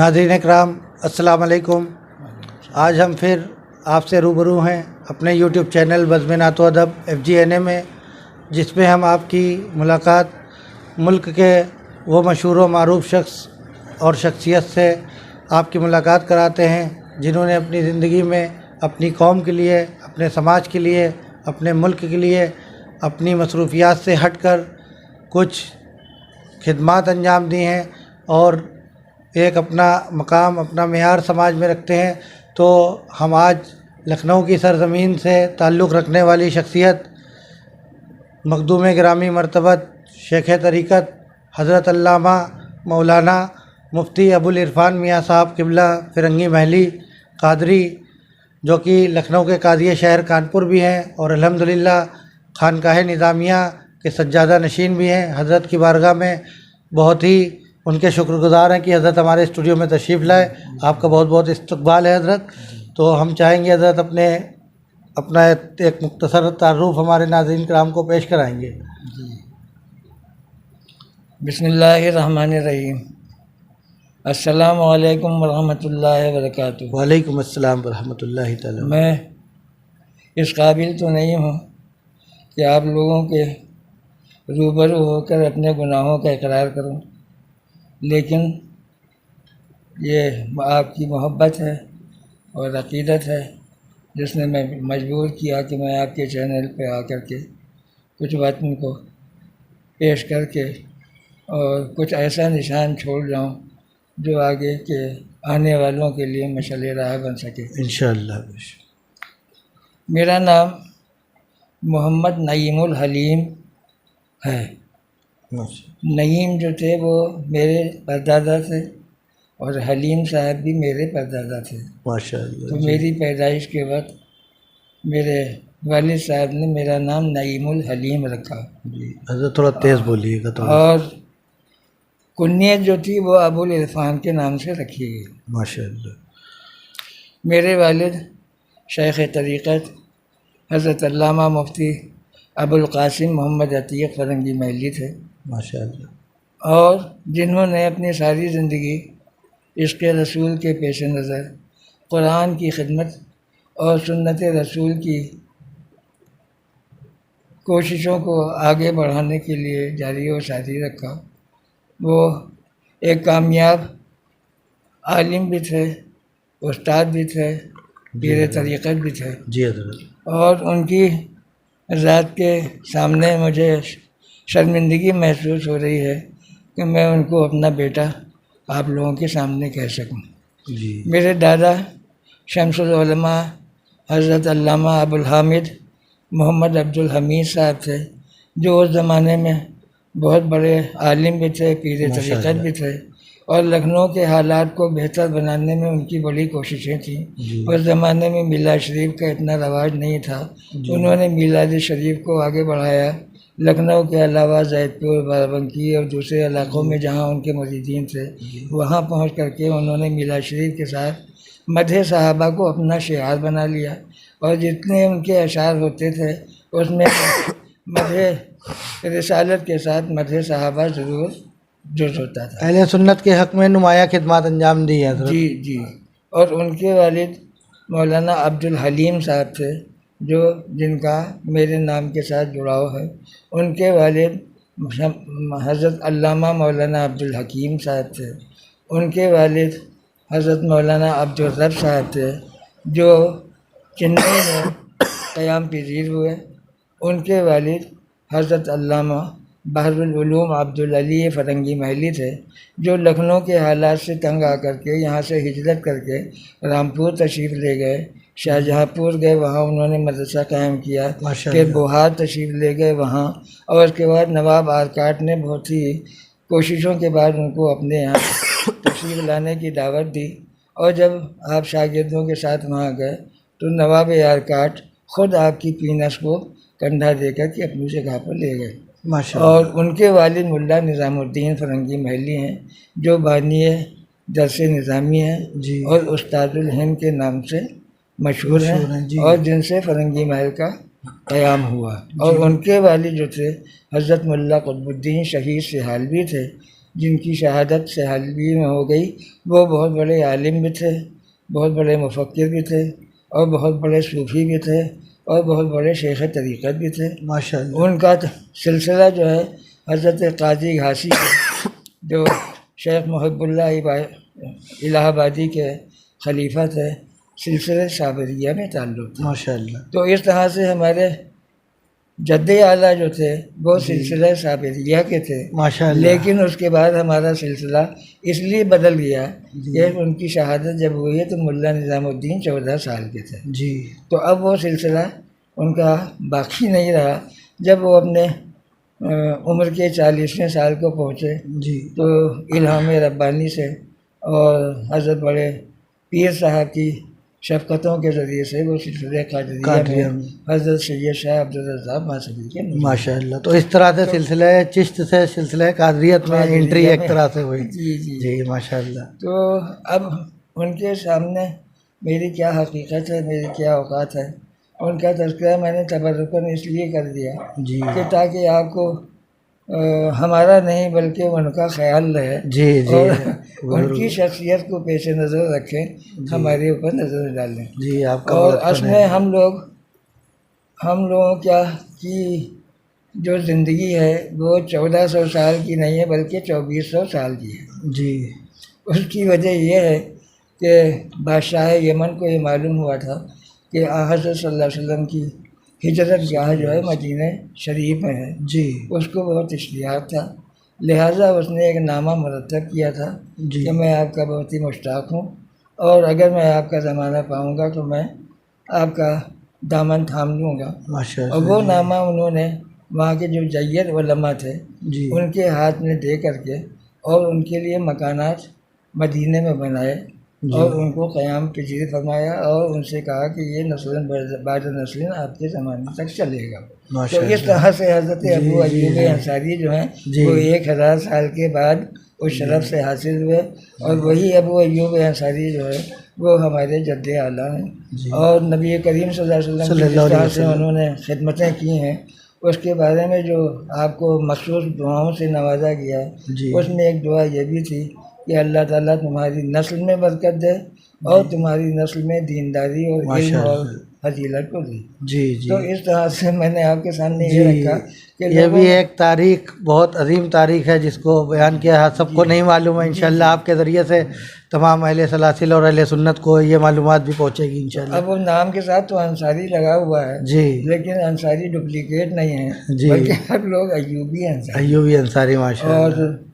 नाज़रीन इकराम, अस्सलाम वालेकुम। आज हम फिर आपसे रूबरू हैं अपने यूट्यूब चैनल बज़्म नात व अदब FGNA में, जिसमें हम आपकी मुलाकात मुल्क के वो मशहूर व मारूफ शख्स और शख्सियत से आपकी मुलाकात कराते हैं जिन्होंने अपनी ज़िंदगी में अपनी कौम के लिए, अपने समाज के लिए, अपने मुल्क के लिए अपनी मसरूफियात से हटकर कुछ खिदमात अंजाम दी हैं और एक अपना मकाम, अपना मेयार समाज में रखते हैं। तो हम आज लखनऊ की सरज़मीन से ताल्लुक़ रखने वाली शख्सियत मखदूम गिरामी मरतबत शेख तरीक़त हज़रत अल्लामा मौलाना मुफ्ती अबुल इरफ़ान मियाँ साहब क़िबला फ़िरंगी महली क़ादरी, जो कि लखनऊ के काज़ी शहर कानपुर भी हैं और अल्हम्दुलिल्लाह खानकाह निज़ामिया के सज्जादा नशीन भी हैं। हज़रत की बारगाह में बहुत ही उनके शुक्रगुज़ार हैं कि हज़रत हमारे स्टूडियो में तशरीफ़ लाए। आपका बहुत बहुत इस्तक़बाल है हज़रत। तो हम चाहेंगे हज़रत अपना एक मुख्तसर तारुफ़ हमारे नाज़रीन किराम को पेश कराएंगे। बिस्मिल्लाहिर्रहमानिर्रहीम। अस्सलामु अलैकुम वरहमतुल्लाहि वबरकातुहू। वालेकुम अस्सलाम वरहमतुल्लाहि तआला। मैं इस काबिल तो नहीं हूँ कि आप लोगों के रूबरू होकर अपने गुनाहों का इकरार करूँ, लेकिन ये आपकी मोहब्बत है और अक़ीदत है जिसने मैं मजबूर किया कि मैं आपके चैनल पे आकर के कुछ बातों को पेश करके और कुछ ऐसा निशान छोड़ जाऊं जो आगे के आने वालों के लिए मशअल राह बन सके इंशाअल्लाह। मेरा नाम मोहम्मद नईमुल हलीम है। नईम जो थे वो मेरे परदादा थे और हलीम साहब भी मेरे परदादा थे। माशाअल्लाह। तो मेरी पैदाइश के वक्त मेरे वालिद साहब ने मेरा नाम नईमुल हलीम रखा जी। हज़रत थोड़ा तेज़ बोलिएगा तो। और कुन्नियत जो थी वो अबुल इरफ़ान के नाम से रखी गई। माशाअल्लाह। मेरे वालिद शेख तरीक़त हज़रत अल्लामा मुफ्ती अबुल क़ासिम मोहम्मद अतीक़ फ़िरंगी महली थे। माशाअल्लाह। और जिन्होंने अपनी सारी ज़िंदगी इश्क़ रसूल के पेश नज़र कुरान की खिदमत और सुन्नत रसूल की कोशिशों को आगे बढ़ाने के लिए जारी और सारी रखा। वो एक कामयाब आलिम भी थे, उस्ताद भी थे, पीर तरीक़त भी थे। जी हज़रत। और उनकी ज़ात के सामने मुझे शर्मिंदगी महसूस हो रही है कि मैं उनको अपना बेटा आप लोगों के सामने कह सकूं। जी। मेरे दादा शम्सुल उलमा हज़रत अल्लामा अबुल हामिद मोहम्मद अब्दुल हमीद साहब थे, जो उस ज़माने में बहुत बड़े आलिम भी थे, पीर तरीक़त भी थे और लखनऊ के हालात को बेहतर बनाने में उनकी बड़ी कोशिशें थीं। उस ज़माने में मिलाद शरीफ का इतना रवाज नहीं था। उन्होंने मिलाद शरीफ को आगे बढ़ाया। लखनऊ के अलावा जैदपुर, बाराबंकी और दूसरे इलाक़ों में जहाँ उनके मुरीदीन थे, वहाँ पहुँच करके उन्होंने मिलाद शरीफ के साथ मदह सहाबा को अपना शिआर बना लिया और जितने उनके अशार होते थे उसमें मदह रिसालत के साथ मदह सहाबा ज़रूर जुज़ होता था। अहले सुन्नत के हक़ में नुमाया खिदमत अंजाम दी है। जी जी। और उनके वालिद मौलाना अब्दुल हलीम साहब थे, जो जिनका मेरे नाम के साथ जुड़ाव है। उनके वालिद हज़रत अल्लामा मौलाना अब्दुल हकीम साहब थे। उनके वालिद हज़रत मौलाना अब्दुल रब साहब थे, जो चेन्नई में क़याम पज़ीर हुए। उनके वालिद हज़रत अल्लामा बहरुल उलूम अब्दुल अली फ़िरंगी महली थे, जो लखनऊ के हालात से तंग आकर के यहाँ से हिजरत करके रामपुर तशरीफ़ ले गए। शाहजहाँपुर गए, वहाँ उन्होंने मदरसा कायम किया। फिर बोहार तशरीफ़ ले गए वहाँ, और उसके बाद नवाब आरकाट ने बहुत ही कोशिशों के बाद उनको अपने यहाँ तशरीफ़ लाने की दावत दी। और जब आप शागिर्दों के साथ वहाँ गए तो नवाब आरकाट ख़ुद आपकी पीनस को कंधा देकर के अपनी जगह पर ले गए। और उनके वालिद मुल्ला निज़ामुद्दीन फ़िरंगी महली हैं, जो बानी दरस निज़ामी हैं और उस्तादुल हिंद के नाम से मशहूर हैं और जिनसे फ़िरंगी महल का क़याम हुआ। और उनके वालिद जो थे हज़रत मुल्ला क़ुतबुद्दीन शहीद सिहालवी थे, जिनकी शहादत से हाल ही में हो गई, वो बहुत बड़े आलिम भी थे, बहुत बड़े मुफक्किर भी थे, और बहुत बड़े सूफ़ी भी थे, और बहुत बड़े शेख तरीक़त भी थे। माशाअल्लाह। उनका सिलसिला जो है हज़रत क़ाज़ी घासी जो शेख मुहिब्बुल्लाह इलाहाबादी के खलीफा थे, सिलसिले साबरिया में ताल्लुक़ था। माशाअल्लाह। तो इस तरह से हमारे जद्दे आला जो थे वो सिलसिला साबरिया के थे, माशाअल्लाह। लेकिन उसके बाद हमारा सिलसिला इसलिए बदल गया कि उनकी शहादत जब हुई है तो मुल्ला निज़ामुद्दीन 14 साल के थे जी। तो अब वो सिलसिला उनका बाकी नहीं रहा। जब वो अपने उम्र के 40वें साल को पहुँचे जी। तो इल्हाम रब्बानी से और हज़रत बड़े पीर साहब की शफ़क़तों के ज़रिए से वो सिलसिले कादरिया में हज़रत सैयद शाह अब्दुल रज़्ज़ाक़ मासरी के माशाअल्लाह। तो इस तरह से सिलसिले चिश्त से सिलसिले कादरियत में एंट्री एक तरह से हुई। जी जी जी माशाअल्लाह। तो अब उनके सामने मेरी क्या हकीकत है, मेरी क्या औकात है, उनका तज़किरा मैंने तबर्रुकन इसलिए कर दिया जी। कि ताकि आपको हमारा नहीं बल्कि उनका ख्याल रहे जी जी। और उनकी शख्सियत को पेश नज़र रखें, हमारे ऊपर नज़र डालें। जी आपका और बचपन असल है। में हम लोगों क्या की जो ज़िंदगी है वो 1400 साल की नहीं है बल्कि 2400 साल की है। जी। उसकी वजह यह है कि बादशाह यमन को ये मालूम हुआ था कि हज़रत सल्लल्लाहु अलैहि वसल्लम की हिजरत गाह जो है मदीना शरीफ में है, जी। उसको बहुत इश्तिहार था, लिहाजा उसने एक नामा मुरतब किया था जी। कि मैं आपका बहुत ही मुश्ताक हूँ और अगर मैं आपका ज़माना पाऊँगा तो मैं आपका दामन थाम लूँगा। और माशाअल्लाह। वो नामा उन्होंने वहाँ के जो जय्यद उलमा थे जी। उनके हाथ में दे करके और उनके लिए मकानात मदीने में बनाए और उनको क़याम पजीर फरमाया और उनसे कहा कि ये नस्लन बाद नस्लन आपके ज़माने तक चलेगा। तो इस तरह से हज़रत अबू अय्यूब अंसारी जो हैं वो 1000 साल के बाद उस शरफ़ से हासिल हुए और वही अबू अय्यूब अंसारी जो है वो हमारे जद्दे आला हैं और नबी करीम सल्लल्लाहु अलैहि वसल्लम की जिस तरह से उन्होंने खिदमतें की हैं उसके बारे में जो आपको मखसूस दुआओं से नवाजा गया है उसमें एक दुआ ये भी थी कि अल्लाह ताला तुम्हारी नस्ल में बरकत दे और तुम्हारी नस्ल में दीनदारी और इल्म और फजीलत को दे। जी जी। तो इस तरह से मैंने आपके सामने ये रखा कि ये भी एक तारीख बहुत अजीम तारीख है जिसको बयान किया है, सबको नहीं मालूम है। इंशाल्लाह आपके ज़रिए से तमाम अहले सलासिल और अहले सुन्नत को ये मालूमात भी पहुँचेगी इंशाल्लाह। अब वो नाम के साथ तो अंसारी लगा हुआ है जी, लेकिन अंसारी डुप्लीकेट नहीं है जी। बल्कि हर लोग अय्यूबी अंसारी अय्यूबी अंसारी माशाअल्लाह। और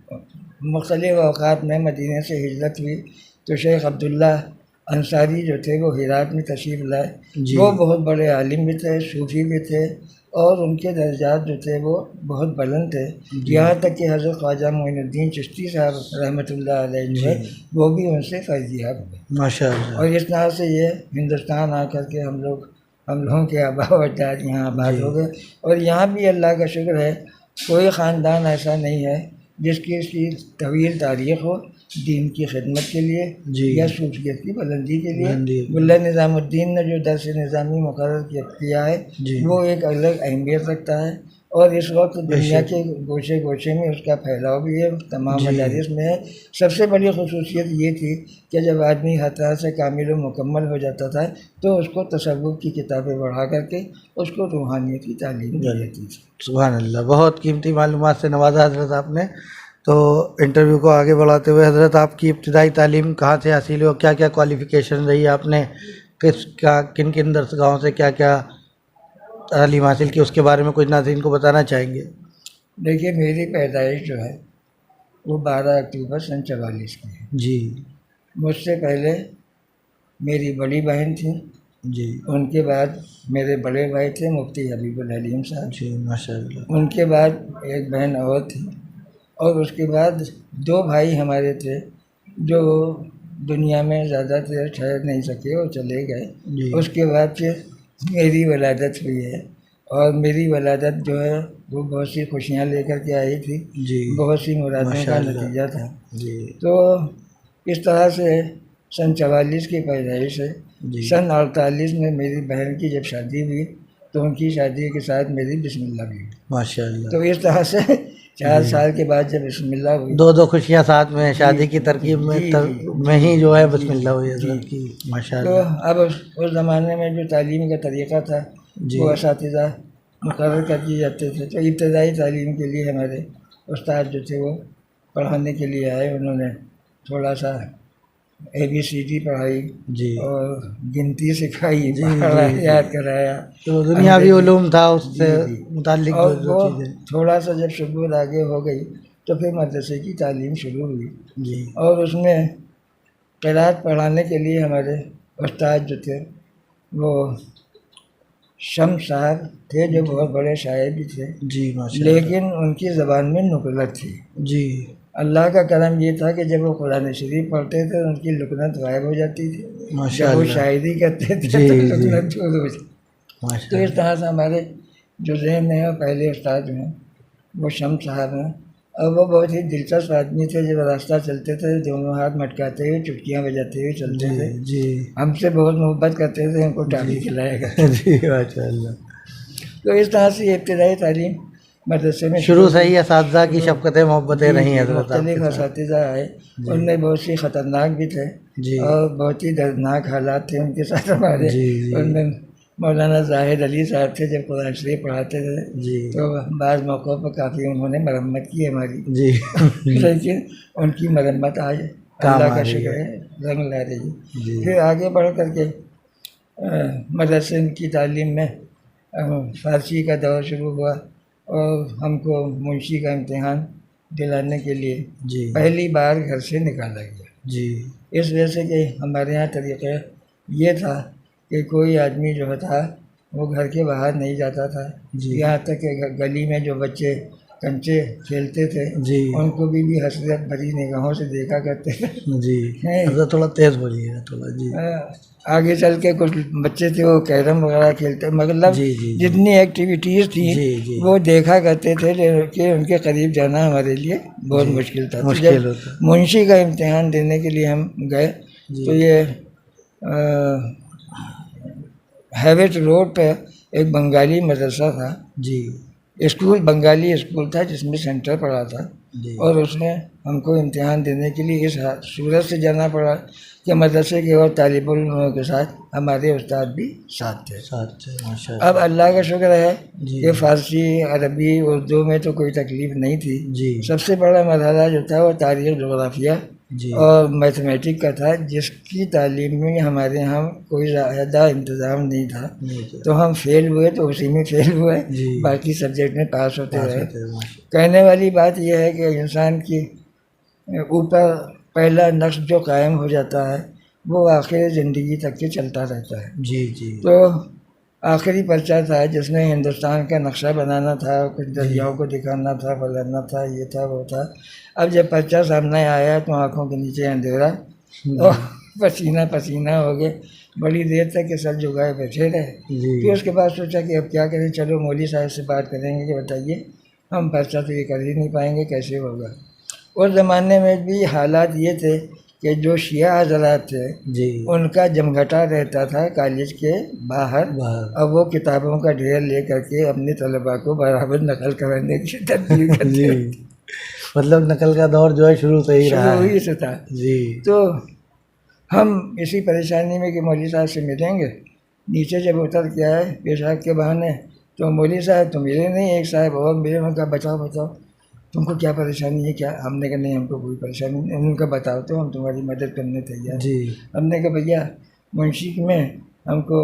मुख्तलिफ़ औक़ात में मदीने से हिजरत हुई तो शेख अब्दुल्ला अंसारी जो थे वो हिरात में तशरीफ़ लाए। वो बहुत बड़े आलिम भी थे, सूफ़ी भी थे और उनके दर्जात जो थे वो बहुत बुलंद थे। यहाँ तक कि हज़रत ख्वाजा मोइनुद्दीन चिश्ती साहब रहमतुल्लाह अलैह जो है वो भी उनसे फैज़याब हुए माशाअल्लाह। और इस तरह से ये हिंदुस्तान आकर के हम लोगों के आबा व अजदाद यहाँ आबाद हो गए और यहाँ भी अल्लाह का शुक्र है कोई ख़ानदान ऐसा नहीं है जिसकी इसकी तवील तारीख़ हो दीन की खिदमत के लिए या सूफियत की बुलंदी के लिए। मुल्ला निज़ामुद्दीन ने जो दर्स निज़ामी मुकर्रर किया है वो एक अलग अहमियत रखता है और इस वक्त दुनिया के गोशे गोशे में उसका फैलाव भी है, तमाम मदारिस में है। सबसे बड़ी खसूसियत ये थी कि जब आदमी हर तरह से कामिल व मुकम्मल हो जाता था तो उसको तसव्वुफ़ की किताबें बढ़ा करके उसको रूहानियत की तालीम दी जाती थी। सुभान अल्लाह। बहुत कीमती मालूमात से नवाजा हज़रत आपने। तो इंटरव्यू को आगे बढ़ाते हुए हज़रत आपकी इब्तिदाई तालीम कहाँ से हासिल हुई, क्या क्या क्वालिफ़िकेशन रही, आपने किन किन दरसगाहों से क्या क्या तालीम हासिल की, उसके बारे में कुछ नाज़रीन को बताना चाहेंगे? देखिए मेरी पैदाइश जो है वो 12 अक्टूबर सन 44 की है। जी। मुझसे पहले मेरी बड़ी बहन थी जी। उनके बाद मेरे बड़े भाई थे मुफ्ती हबीबुल हलीम साहब जी माशाअल्लाह। उनके बाद एक बहन और थी और उसके बाद 2 भाई हमारे थे जो दुनिया में ज़्यादा देर ठहर नहीं सके और चले गए। उसके बाद फिर मेरी वलादत हुई है और मेरी वलादत जो है वो बहुत सी खुशियाँ लेकर के आई थी, बहुत सी मुरादों का नतीजा था। तो इस तरह से सन 44 की पैदाइश है। सन 48 में मेरी बहन की जब शादी हुई तो उनकी शादी के साथ मेरी बिस्मिल्लाह भी हुई। माशाअल्लाह। तो इस तरह से 4 साल के बाद जब बिस्मिल्लाह हुई, दो दो खुशियाँ साथ में शादी की तरकीब में जी, में ही जो है बिस्मिल्लाह हुई हज़रत की, तो माशाअल्लाह। अब उस ज़माने में जो तालीम का तरीक़ा था जी वो असातिज़ा मुकर्रर कर दिए जाते थे। तो इब्तदाई तालीम के लिए हमारे उस्ताद जो थे वो पढ़ाने के लिए आए। उन्होंने थोड़ा सा ABCD पढ़ाई जी और गिनती सिखाई, जी पढ़ा जी जी। याद कराया, तो दुनियावी अंग्रेजी। उलूम था उससे जी जी। मुताल्लिक और जो जो वो चीज़ें। थोड़ा सा जब शुगुर आगे हो गई तो फिर मदरसे की तालीम शुरू हुई जी और उसमें क़िराअत पढ़ाने के लिए हमारे उस्ताद जो थे वो शम्स साहब थे, जो बहुत बड़े शायर भी थे, जी माशाअल्लाह। लेकिन उनकी ज़बान में नुकलत थी। जी अल्लाह का करम ये था कि जब वो कुरान शरीफ पढ़ते थे तो उनकी लुकनत गायब हो जाती थी, जब वो माशाअल्लाह। शायरी करते थे जी तो जी लुकनत दूर हो जाती। तो इस माशाअल्लाह। तरह से हमारे जो ज़हन में और पहले उस्ताद हैं वो शम्स साहब हैं, और वो बहुत ही दिलचस्प आदमी थे। जब रास्ता चलते थे दोनों हाथ मटकाते हुए चुटकियाँ बजाते हुए चलते जी थे, जी हमसे बहुत मोहब्बत करते थे, हमको जी टॉफ़ी खिलाया करते। जी माशाअल्लाह। तो इस तरह से इब्तदाई तालीम मदरसे में शुरू शुरू से हुई। ही असातिज़ा की शफ़क़तें मोहब्बतें जी रही जी, हज़रत आपके मुख्तलिफ साथ। असातिज़ा आए, जी उनमें बहुत सी ख़तरनाक भी थे जी और बहुत ही दर्दनाक हालात थे उनके साथ हमारे। जी जी उनमें मौलाना ज़ाहिद अली साहब थे, जब कुरान शरीफ पढ़ाते थे जी तो बाज़ मौक़ों पर काफ़ी उन्होंने मरम्मत की हमारी, जी लेकिन उनकी मरम्मत आज काम अल्लाह आ का रही शुक्र है। है रंग ला रही है। जी फिर आगे बढ़ कर के मदरसे की तालीम में फ़ारसी का दौर शुरू हुआ और हमको मुंशी का इम्तिहान दिलाने के लिए जी पहली बार घर से निकाला गया। जी इस वजह से कि हमारे यहाँ तरीक़ा ये था कि कोई आदमी जो था वो घर के बाहर नहीं जाता था। जी यहाँ तक कि गली में जो बच्चे कंचे खेलते थे जी उनको भी हसरत भरी निगाहों से देखा करते थे। जी हैं। हज़रत थोड़ा तेज़ बोलिएगा थोड़ा। जी आगे चल के कुछ बच्चे थे वो कैरम वगैरह खेलते, मतलब जी जी जी जितनी एक्टिविटीज़ थी जी जी वो देखा करते थे, कि उनके करीब जाना हमारे लिए बहुत जी मुश्किल था। तो मुश्किल जब होता। मुंशी का इम्तिहान देने के लिए हम गए जी तो ये हैवेट रोड पे एक बंगाली मदरसा था, जी स्कूल बंगाली स्कूल था जिसमें सेंटर पड़ा था, जी और उसमें हमको इम्तिहान देने के लिए इस सूरत से जाना पड़ा कि मदरसे के और तालिब इल्मों के साथ हमारे उस्ताद भी साथ थे। साथ से माशाअल्लाह। अब अल्लाह का शुक्र है जी कि फ़ारसी अरबी उर्दू में तो कोई तकलीफ़ नहीं थी। जी सबसे बड़ा मरहला जो था वो तारीख़ जोग्राफिया जी और मैथमेटिक का था, जिसकी तालीम में हमारे यहाँ कोई ज़्यादा इंतज़ाम नहीं था। नहीं तो तो हम फेल हुए तो उसी में फेल हुए, जी बाकी सब्जेक्ट में पास होते पास रहे। होते हैं माशा। कहने वाली बात यह है कि इंसान की ऊपर पहला नक्श जो कायम हो जाता है वो आखिर ज़िंदगी तक के चलता रहता है। जी जी तो आखिरी पर्चा था जिसमें हिंदुस्तान का नक्शा बनाना था, कुछ जी दरियाओं को दिखाना था, फलाना था, ये था वो था। अब जब पर्चा सामने आया तो आंखों के नीचे अंधेरा और पसीना पसीना हो गए। बड़ी देर तक के सर झुकाए बैठे रहे। जी फिर उसके बाद सोचा कि अब क्या करें, चलो मौलवी साहब से बात करेंगे कि बताइए हम पर्चा तो ये कर ही नहीं पाएंगे, कैसे होगा। उस ज़माने में भी हालात ये थे कि जो शिया हज़रात थे जी उनका जमघटा रहता था कॉलेज के बाहर, बाहर। और वो किताबों का ढेर ले करके अपने तलबा को बराबर नकल कराने की तब्दील करते जी थे। मतलब नकल का दौर जो है शुरू से ही रहा शुरू है। ही से था। जी तो हम इसी परेशानी में कि मौलवी साहब से मिलेंगे, नीचे जब उतर के आए पेशाब के बहाने तो मौलवी साहब तो मिले नहीं, एक साहब और मिले। उनका बताओ बताओ तुमको क्या परेशानी है क्या। हमने कहा नहीं हमको कोई परेशानी नहीं। उनका बताओ तो हम तुम्हारी मदद करने तैयार। जी हमने कहा भैया मुंशी में हमको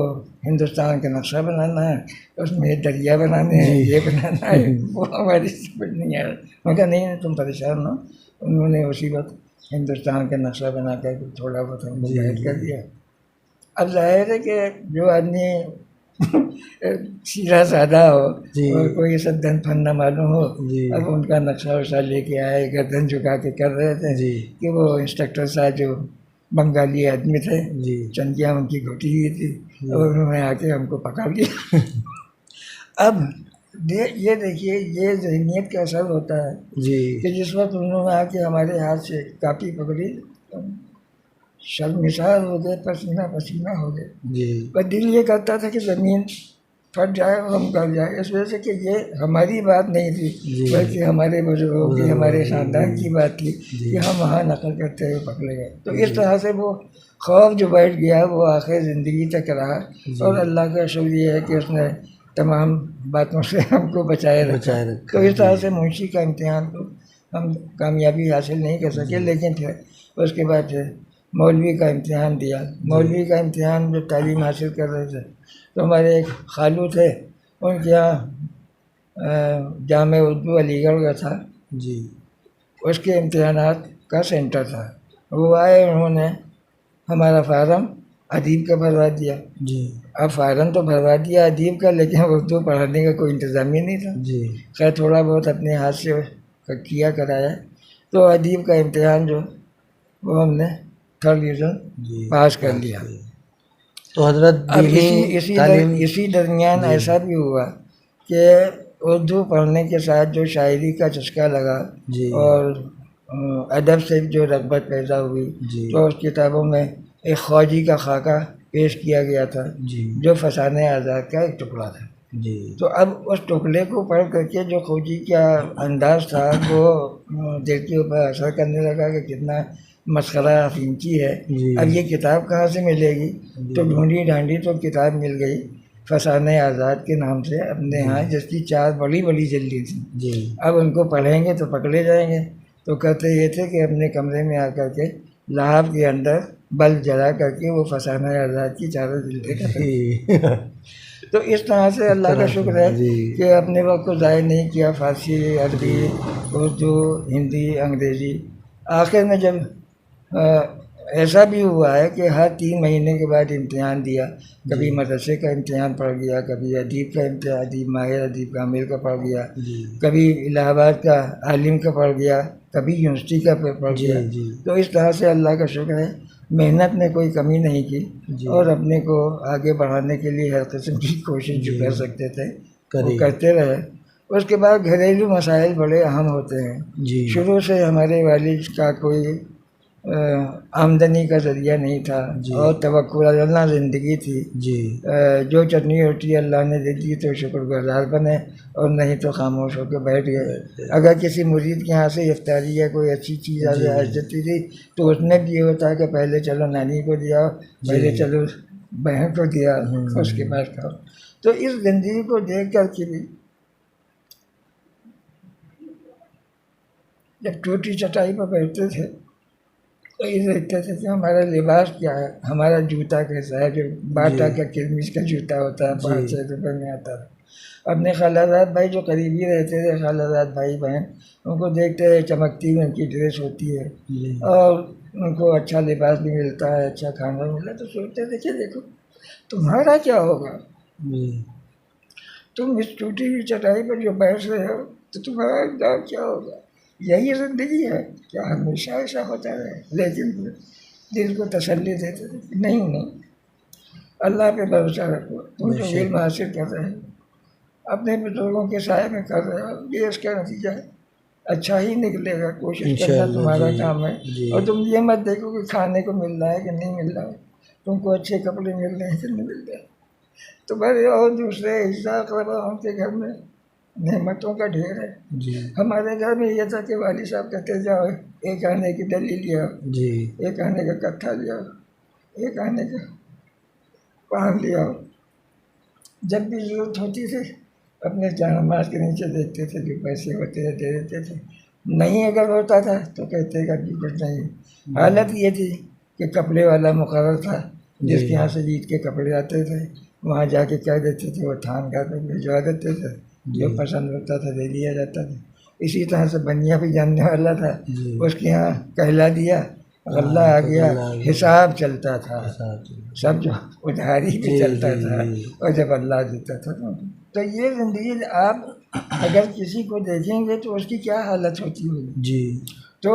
हिंदुस्तान का नक्शा बनाना है, उसमें दरिया बनाने हैं, जी ये बनाना है, वो हमारी समझ नहीं आ रहा। मैं कहा नहीं तुम परेशान हो। उन्होंने उसी वक्त हिंदुस्तान का नक्शा बना कर थोड़ा बहुत हमको जी गाइड कर जी दिया। अब जाहिर है कि जो आदमी सीधा साधा हो जी और कोई सब धन फन न मालूम हो, जी अब उनका नक्शा वक्शा लेके आए, गर्दन झुका के कर रहे थे जी कि वो इंस्ट्रक्टर साहब जो बंगाली आदमी थे, जी चंदियाँ उनकी घुटी हुई थी, जी और उन्होंने आके हमको पकड़ लिया। अब ये देखिए ये ज़हनियत का असर होता है जी कि जिस वक्त उन्होंने आके हमारे हाथ से कापी पकड़ी शर्मिसार हो गए, पसीना पसीना हो गए। जी पर दिल ये करता था कि ज़मीन फट जाए और हम कर जाए, इस वजह से कि ये हमारी बात नहीं थी, बल्कि हमारे बुजुर्गों की, हमारे ख़ानदान की बात थी कि हम वहाँ नकल करते हुए पकड़े गए। तो इस तरह से वो खौफ जो बैठ गया वो आखिर ज़िंदगी तक रहा, और अल्लाह का शुक्र है कि उसने तमाम बातों से हमको बचाए रखा। तो इस तरह से मुंशी का इम्तिहान को हम कामयाबी हासिल नहीं कर सके, लेकिन फिर उसके बाद फिर मौलवी का इम्तिहान दिया। मौलवी का इम्तिहान जब तालीम हासिल कर रहे थे तो हमारे एक खालू थे, उनके यहाँ जामे उर्दू अलीगढ़ का था जी, उसके इम्तिहानात का सेंटर था। वो आए, उन्होंने हमारा फार्म अदीब का भरवा दिया जी, अब फार्म तो भरवा दिया अदीब का, लेकिन उर्दू पढ़ाने का कोई इंतज़ाम ही नहीं था। जी, खैर थोड़ा बहुत अपने हाथ से किया कराया, तो अदीब का इम्तिहान जो वो हमने थर्ड डिवीज़न जी पास कर लिया। तो हजरत अब दीनी तालीम इसी दरमियान ऐसा भी हुआ कि उर्दू पढ़ने के साथ जो शायरी का चस्का लगा जी, और अदब से जो रग़बत पैदा हुई, जी, तो उस किताबों में एक ख्वाजी का खाका पेश किया गया था जी, जो फसाने आज़ाद का एक टुकड़ा था। जी, तो अब उस टुकड़े को पढ़ करके जो खोजी का अंदाज था वो दिल के ऊपर असर करने लगा कि कितना मस्खरा अफीमची है। जी, अब ये किताब कहाँ से मिलेगी? तो ढूंढी ढांडी तो किताब मिल गई फसाने आज़ाद के नाम से अपने यहाँ, जिसकी 4 बड़ी बड़ी जल्दी थी। जी, अब उनको पढ़ेंगे तो पकड़े जाएंगे, तो कहते ये थे कि अपने कमरे में आकर के लाहब के अंदर बल्ब जला करके वो फसाने आज़ाद की 4 जल्दी खत्म। तो इस तरह से अल्लाह का शुक्र है कि अपने वक्त को ज़ाय नहीं किया। फ़ारसी, अरबी, उर्दू, हिंदी, अंग्रेज़ी। आखिर में जब ऐसा भी हुआ है कि हर 3 महीने के बाद इम्तिहान दिया। कभी मदरसे का इम्तिहान पढ़ गया, कभी अदीब का इम्तिहान, अदीब माहिर अदीब कामिल का पढ़ गया, कभी इलाहाबाद का आलिम का पढ़ गया, कभी यूनिवर्सिटी का पढ़ गया। तो इस तरह से अल्लाह का शुक्र है, मेहनत में कोई कमी नहीं की, और अपने को आगे बढ़ाने के लिए हर किस्म की कोशिश जो कर सकते थे वो करते रहे। उसके बाद घरेलू मसाइल बड़े अहम होते हैं। शुरू से हमारे वालिद का कोई आमदनी का ज़रिया नहीं था और तवक्कुल ज़िंदगी थी। जो चटनी रोटी अल्लाह ने दे दी तो शुक्रगुज़ार बने, और नहीं तो खामोश होकर बैठ गए। अगर किसी मुरीद के यहाँ से इफ्तारी या कोई अच्छी चीज़ आ जाती थी तो उसने भी ये होता कि पहले चलो नानी को दिया, पहले चलो बहन को दिया, उसके बाद खाओ। तो इस ज़िंदगी को देख कर के भी जब टूटी चटाई पर बैठते थे तो ये देखते थे कि हमारा लिबास क्या है, हमारा जूता कैसा है। जो बाटा का किरमिश का जूता होता है 5-6 रुपये में आता है। अपने खालाजाद भाई जो करीबी रहते थे, खालाजाद भाई बहन, उनको देखते थे चमकती हुई उनकी ड्रेस होती है और उनको अच्छा लिबास भी मिलता है, अच्छा खाना भी मिलता है, तो सोचते थे कि देखो तुम्हारा क्या होगा, तुम इस टूटी हुई चटाई पर जो बैठ रहे हो तो तुम्हारा अंदाज क्या होगा। यही ज़िंदगी है क्या हमेशा ऐसा होता रहे? लेकिन दिल को तसल्ली देते थे नहीं नहीं, अल्लाह पे भरोसा रखो, तुम जो इल्म हासिल कर रहे हो अपने बुजुर्गों के साए में कर रहे हो, ये इसका नतीजा है, अच्छा ही निकलेगा। कोशिश करना तुम्हारा काम है, और तुम ये मत देखो कि खाने को मिल रहा है कि नहीं मिल रहा है, तुमको अच्छे कपड़े मिल रहे हैं कि नहीं मिल रहे। तो बड़े और दूसरे हिस्सा उनके घर में नेमतों का ढेर है। हमारे घर में ये था कि वाली साहब कहते जाओ एक आने की डली लिया, एक आने का कट्ठा लिया, एक आने का पान लिया। जब भी ज़रूरत होती थी अपने नमाज के नीचे देखते थे, जो पैसे होते थे दे देते थे। नहीं अगर होता था तो कहते का कि कुछ नहीं। हालत ये थी कि कपड़े वाला मुकर्रर था जिसके यहाँ से ईद के कपड़े आते थे, वहाँ जाके कह देते थे, वो थान घर पर भिजवा देते थे, जो पसंद होता था दे दिया जाता था। इसी तरह से बनिया भी जानने वाला था, उसके यहाँ कहला दिया, गल्ला आ गया, हिसाब चलता था, सब जो उधारी भी चलता था, और जब अल्लाह देता था तो ये ज़िंदगी आप अगर किसी को देखेंगे तो उसकी क्या हालत होती होगी। तो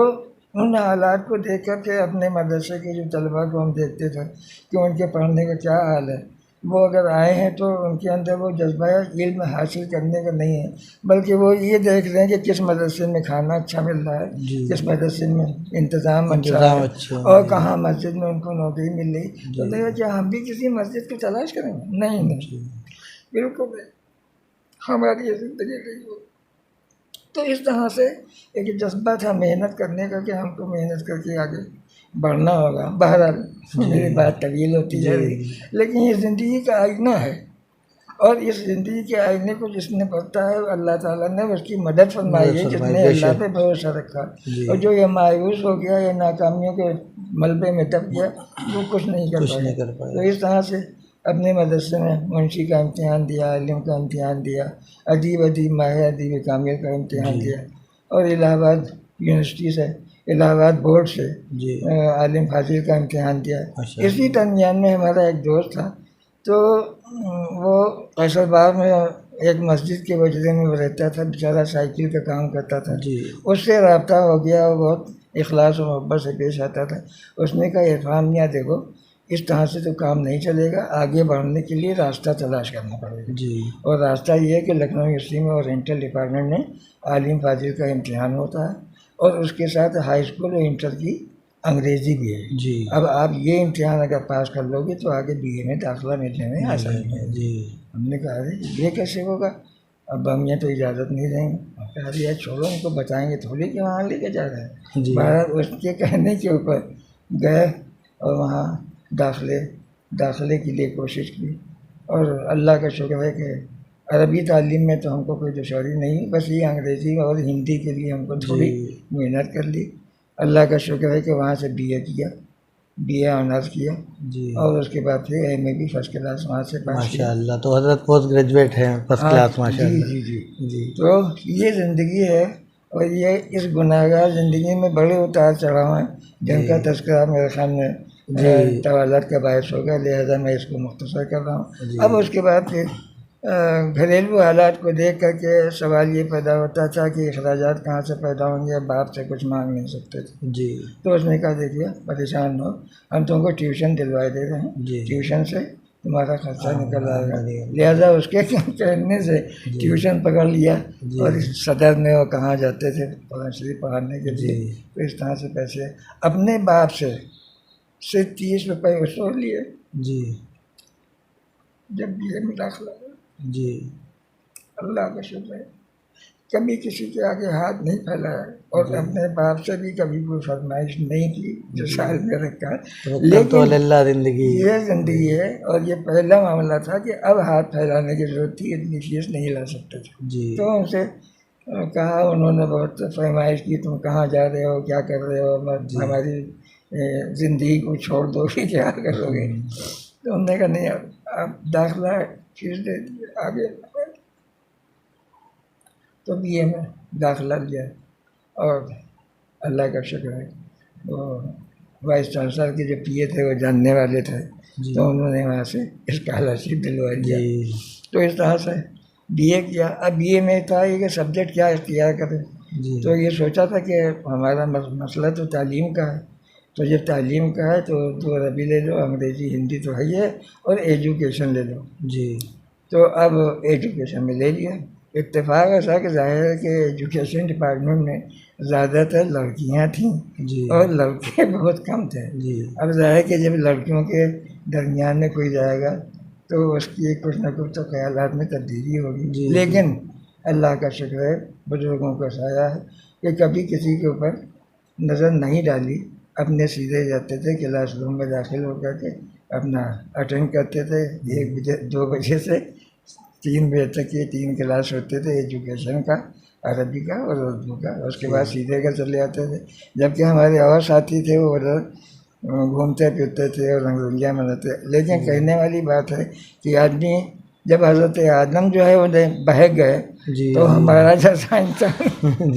उन हालात को देख कर के अपने मदरसे के जो तलबा को हम देखते थे कि उनके पढ़ने का क्या हाल है। वो अगर आए हैं तो उनके अंदर वो जज्बा इल्म हासिल करने का नहीं है, बल्कि वो ये देख रहे हैं कि किस मदरसे में खाना अच्छा मिल रहा है, किस मदरसे में इंतज़ाम अच्छा है, और कहाँ मस्जिद में उनको नौकरी मिल रही। तो देखा क्या हम भी किसी मस्जिद की तलाश करेंगे? नहीं, बिल्कुल नहीं, हमारी ये ज़िंदगी नहीं हो। तो इस तरह से एक जज्बा था मेहनत करने का कि हमको मेहनत करके आगे बढ़ना होगा। बहरहाल मेरी बात तवील होती जा रही, लेकिन ये ज़िंदगी का आईना है, और इस ज़िंदगी के आईने को जिसने पढ़ता है अल्लाह ताला ने उसकी मदद फरमाई है, जिसने अल्लाह पे भरोसा रखा। और जो ये मायूस हो गया, ये नाकामियों के मलबे में दब गया, वो कुछ नहीं कर पाया। तो इस तरह से अपने मदरसे में मुंशी का इम्तिहान दिया, आलिम का इम्तिहान दिया, अदीब माहिर अदीब कामिल का इम्तिहान दिया, और इलाहाबाद यूनिवर्सिटी से, इलाहाबाद बोर्ड से आलिम फाजिल का इम्तिहान दिया। इसी दरमियान में हमारा एक दोस्त था, तो वो कैसरबाग में एक मस्जिद के वजरे में रहता था, बेचारा साइकिल का काम करता था। उससे रब्ता हो गया, वो बहुत इखलास और मोहब्बत से पेश आता था। उसने कहा इरफान मियाँ देखो, इस तरह से तो काम नहीं चलेगा, आगे बढ़ने के लिए रास्ता तलाश करना पड़ेगा। और रास्ता ये है कि लखनऊ यूनिवर्सिटी में ओरिएंटल डिपार्टमेंट में आलिम फाजिल का इम्तिहान होता है, और उसके साथ हाई स्कूल और इंटर की अंग्रेज़ी भी है। अब आप ये इम्तिहान अगर पास कर लोगे तो आगे बीए में दाखिला मिलने में आसानी है। हमने कहा अरे ये कैसे होगा, अब हम ये तो इजाज़त नहीं देंगे। कहा यार छोड़ो, उनको बताएंगे थोड़ी कि वहाँ लेके जा रहे हैं। बाहर उसके कहने के ऊपर गए और वहाँ दाखिले के लिए कोशिश की, और अल्लाह का शुक्र है कि अरबी तालीम में तो हमको कोई दुश्वारी नहीं, बस ये अंग्रेज़ी और हिंदी के लिए हमको थोड़ी मेहनत कर ली। अल्लाह का शुक्र है कि वहाँ से बीए किया, बीए ऑनर्स किया, और उसके बाद फिर एमए भी फर्स्ट क्लास वहाँ से पास किया। माशाअल्लाह, तो हज़रत पोस्ट ग्रेजुएट हैं, फर्स्ट क्लास माशाअल्लाह। जी। तो ये ज़िंदगी है, और ये इस गुनाहगार ज़िंदगी में बड़े उतार चढ़ाव हैं, जिनका तज़किरा मेरे सामने तवालत का बायस होगा, लिहाजा मैं इसको मुख्तसर कर रहा हूँ। अब उसके बाद फिर घरेलू हालात को देख करके सवाल ये पैदा होता था कि अखराजात कहाँ से पैदा होंगे, बाप से कुछ मांग नहीं सकते थे। तो उसने कहा देखिए परेशान हो, हम तुमको ट्यूशन दिलवा दे रहे हैं, ट्यूशन से तुम्हारा खर्चा निकल आएगा। लिहाजा उसके कहने से ट्यूशन पकड़ लिया, और सदर में वो कहाँ जाते थे शरीफ पढ़ाने के लिए, तो इस तरह से पैसे अपने बाप से 30 रुपये वसूल लिए। जब बीए में दाखिला अल्लाह का शुक्र है, कभी किसी के आगे हाथ नहीं फैलाया, और अपने बाप से भी कभी कोई फरमाइश नहीं की जो साल में रखा। लेकिन ज़िंदगी ये ज़िंदगी है, और ये पहला मामला था कि अब हाथ फैलाने की जरूरत थी, इतनी फीस नहीं ला सकते थे। तो उनसे कहा, उन्होंने बहुत फरमाइश की, तुम कहाँ जा रहे हो, क्या कर रहे हो, हमारी ज़िंदगी को छोड़ दोगे, क्या करोगे। तो उन्होंने कहा नहीं, आप दाखिला फीस दे दिए, आगे। तो बीए में दाखिला लिया, और अल्लाह का शुक्र है वो वाइस चांसलर के जो पीए थे वो जानने वाले थे, तो उन्होंने वहाँ से स्कॉलरशिप दिलवा दिया। तो इस तरह से बीए किया। अब बीए में था ये सब्जेक्ट क्या इख्तियार करें, तो ये सोचा था कि हमारा मसला तो तालीम का है, तो जब तालीम का है तो उर्दू अरबी ले लो, अंग्रेज़ी हिंदी तो है ही है, और एजुकेशन ले लो। तो अब एजुकेशन में ले लिया। इत्तेफाक ऐसा कि ज़ाहिर है कि एजुकेशन डिपार्टमेंट में ज़्यादातर लड़कियां थीं, और लड़के बहुत कम थे। अब ज़ाहिर है कि जब लड़कियों के दरमियान में कोई जाएगा तो उसकी कुछ न कुछ तो ख्यालात में तब्दीली होगी। लेकिन अल्लाह का शुक्र है, बुज़ुर्गों का साया है कि कभी किसी के ऊपर नज़र नहीं डाली, अपने सीधे जाते थे, क्लासरूम में दाखिल होकर के अपना अटेंड करते थे। 1 बजे 2 बजे से 3 बजे तक ये 3 क्लास होते थे एजुकेशन का, अरबी का और उर्दू का। उसके बाद सीधे का चले जाते थे। जबकि हमारे और साथी थे वो उधर घूमते फिरते थे और रंगरंगियाँ मनाते। लेकिन कहने वाली बात है कि आदमी जब हज़रत आदम जो है वो बहक गए, तो हमारा जैसा इंसान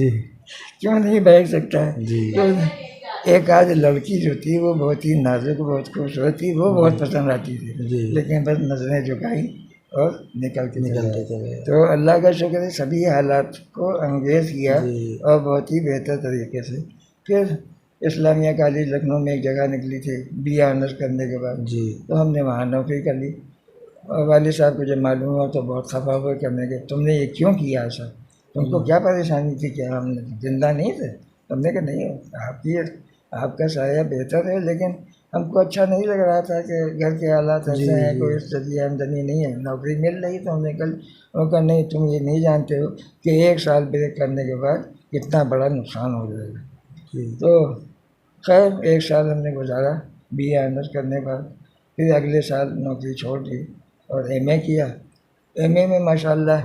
क्यों नहीं बहक सकता है। तो एक आध लड़की जो थी वो बहुत ही नाजुक, बहुत खूबसूरत थी, वो बहुत पसंद आती थी, लेकिन बस नजरें झुकाई और निकलते चले। तो अल्लाह का शुक्र है, सभी हालात को अंगेज़ किया और बहुत ही बेहतर तरीके से। फिर इस्लामिया कॉलेज लखनऊ में एक जगह निकली थी बीए ऑनर्स करने के बाद, तो हमने वहाँ नौकरी कर ली। और वालिद साहब को जब मालूम हुआ तो बहुत खफा हुए, करने के तुमने ये क्यों किया ऐसा, तुमको क्या परेशानी थी, क्या हम जिंदा नहीं थे। तुमने कहा नहीं, आपका साया बेहतर है, लेकिन हमको अच्छा नहीं लग रहा था कि घर के हालात ऐसे हैं, कोई जल्दी आमदनी नहीं है, नौकरी मिल रही तो हमने कल उनका नहीं, तुम ये नहीं जानते हो कि 1 साल ब्रेक करने के बाद कितना बड़ा नुकसान हो जाएगा। तो खैर 1 साल हमने गुजारा BA ऑनर्स करने के बाद। फिर अगले साल नौकरी छोड़ दी और MA किया। MA में माशाल्लाह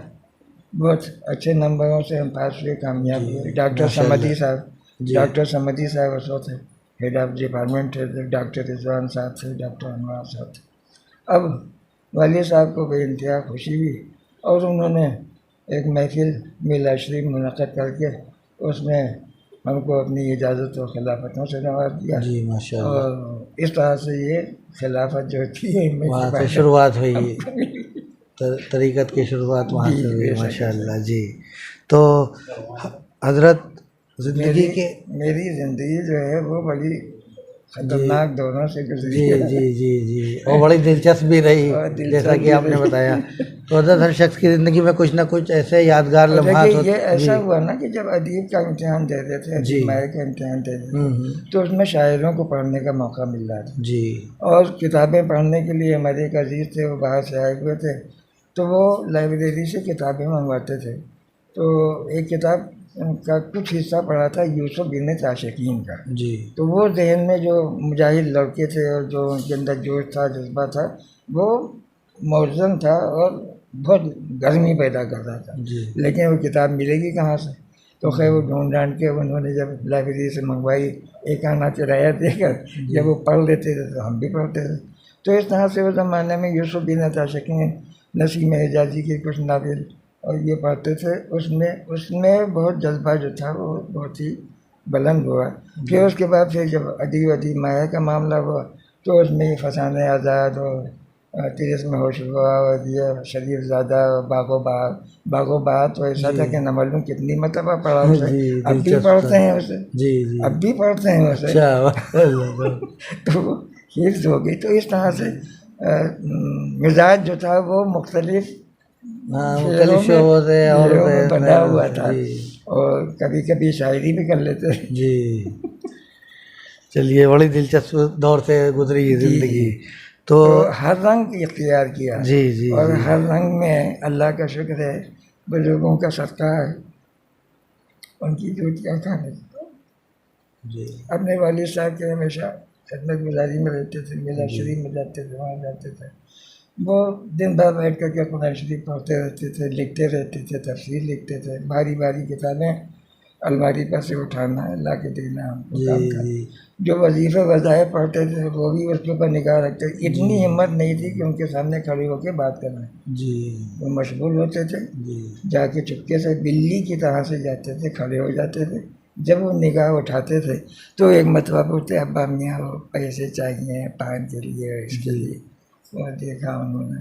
बहुत अच्छे नंबरों से हम पास हुए, कामयाब हुए। डॉक्टर समदी साहब उस वक्त हेड ऑफ डिपार्टमेंट थे, डॉक्टर रिजवान साहब थे, डॉक्टर अनवर साहब थे। अब वाली साहब को बेइंतहा खुशी हुई और उन्होंने एक महफिल मिलाद शरीफ मुनक़्क़द करके उसमें हमको अपनी इजाज़त और खिलाफतों से नवाज दिया। जी माशाल्लाह। और इस तरह से ये खिलाफत जो थी वहाँ से शुरुआत हुई, तरीक़त की शुरुआत वहाँ से हुई माशाल्लाह। जी, तो हज़रत ज़िंदगी के मेरी ज़िंदगी जो है वो बड़ी ख़तरनाक दौरों से गुजरी जी है। जी जी जी और बड़ी दिलचस्प भी रही, जैसा कि आपने बताया। तो हज़रत हर शख्स की ज़िंदगी में कुछ ना कुछ ऐसे यादगार लम्हात होते। ये ऐसा हुआ ना कि जब अदीब का इम्तिहान दे रहे थे, अदीब माहिर का इम्तिहान दे रहे थे, तो उसमें शायरों को पढ़ने का मौका मिल रहा था जी। और किताबें पढ़ने के लिए हमारे एक अजीज़ थे, वो बाहर से आए हुए थे, तो वो लाइब्रेरी से किताबें मंगवाते थे। तो एक किताब का कुछ हिस्सा पढ़ा था यूसुफ बिन ताशिकीन का। जी। तो वो जहन में जो मुजाहिद लड़के थे और जो उनके अंदर जोश था, जज्बा था, वो मौजूद था और बहुत गर्मी पैदा कर रहा था। लेकिन वो किताब मिलेगी कहाँ से? तो खैर वो ढूंढ ढांड के उन्होंने जब लाइब्रेरी से मंगवाई, एक आना किराया देकर जब वो पढ़ लेते थे तो हम भी पढ़ते थे। तो इस तरह से उस ज़माने में यूसुफ बिन ताशिकीन, नसीम हिजाज़ी की कुछ नावल और ये पढ़ते थे। उसमें बहुत जज्बा जो था वो बहुत ही बुलंद हुआ। फिर उसके बाद फिर जब अदीब माया का मामला हुआ तो उसमें फसाने आज़ाद और तिलिस्म होश हुआ और ये शरीफ ज़्यादा बागो बाग तो ऐसा था कि न मालूम कितनी मतलब पढ़ा उसे, अब भी पढ़ते हैं उसे, अब भी पढ़ते हैं उसे। तो हिफ्ज़ हो गई। तो इस तरह से मिजाज जो था वो मुख्तलिफ और बना हुआ था और कभी कभी शायरी भी कर लेते जी। चलिए, बड़ी दिलचस्प दौर से गुजरी ज़िंदगी। तो हर रंग इख्तियार किया जी और हर रंग में अल्लाह का शुक्र है, बुजुर्गों का सदका है, उनकी ड्यूटियाँ खाने जी। अपने वालिद साहब के हमेशा खिदमत गुजारी में रहते थे, मिलाद शरीफ में जाते थे, वहाँ जाते थे। वो दिन भर बैठ कर के कुरान शरीफ पढ़ते रहते थे, लिखते रहते थे, तफसीर लिखते थे। भारी भारी किताबें अलमारी पर से उठाना, ला के देना हमको काम का। जो वजीफ़े वज़ाइफ पढ़ते थे वो भी उसके ऊपर निगाह रखते थे। इतनी हिम्मत नहीं थी कि उनके सामने खड़े होकर बात करना जी। वो मशगूल होते थे जी। जाके चुपके से बिल्ली की तरह से जाते थे, खड़े हो जाते थे। जब वो निगाह उठाते थे तो एक मतवा पूछते, अब्बा मियाँ वो पैसे चाहिए पान के लिए, इसके लिए। वो देखा उन्होंने,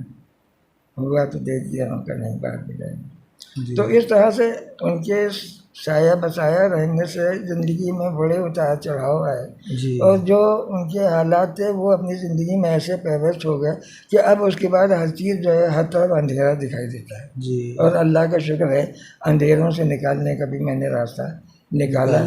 हुआ तो दे दिया, उनका नहीं बाद में जाएंगे। तो इस तरह से उनके साया बसाया रहने से ज़िंदगी में बड़े उतार चढ़ाव आए और जो उनके हालात थे वो अपनी ज़िंदगी में ऐसे पेवस्त हो गए कि अब उसके बाद हर चीज़ जो है हर तरफ अंधेरा दिखाई देता है जी। और अल्लाह का शुक्र है, अंधेरों से निकालने का भी मैंने रास्ता निकाला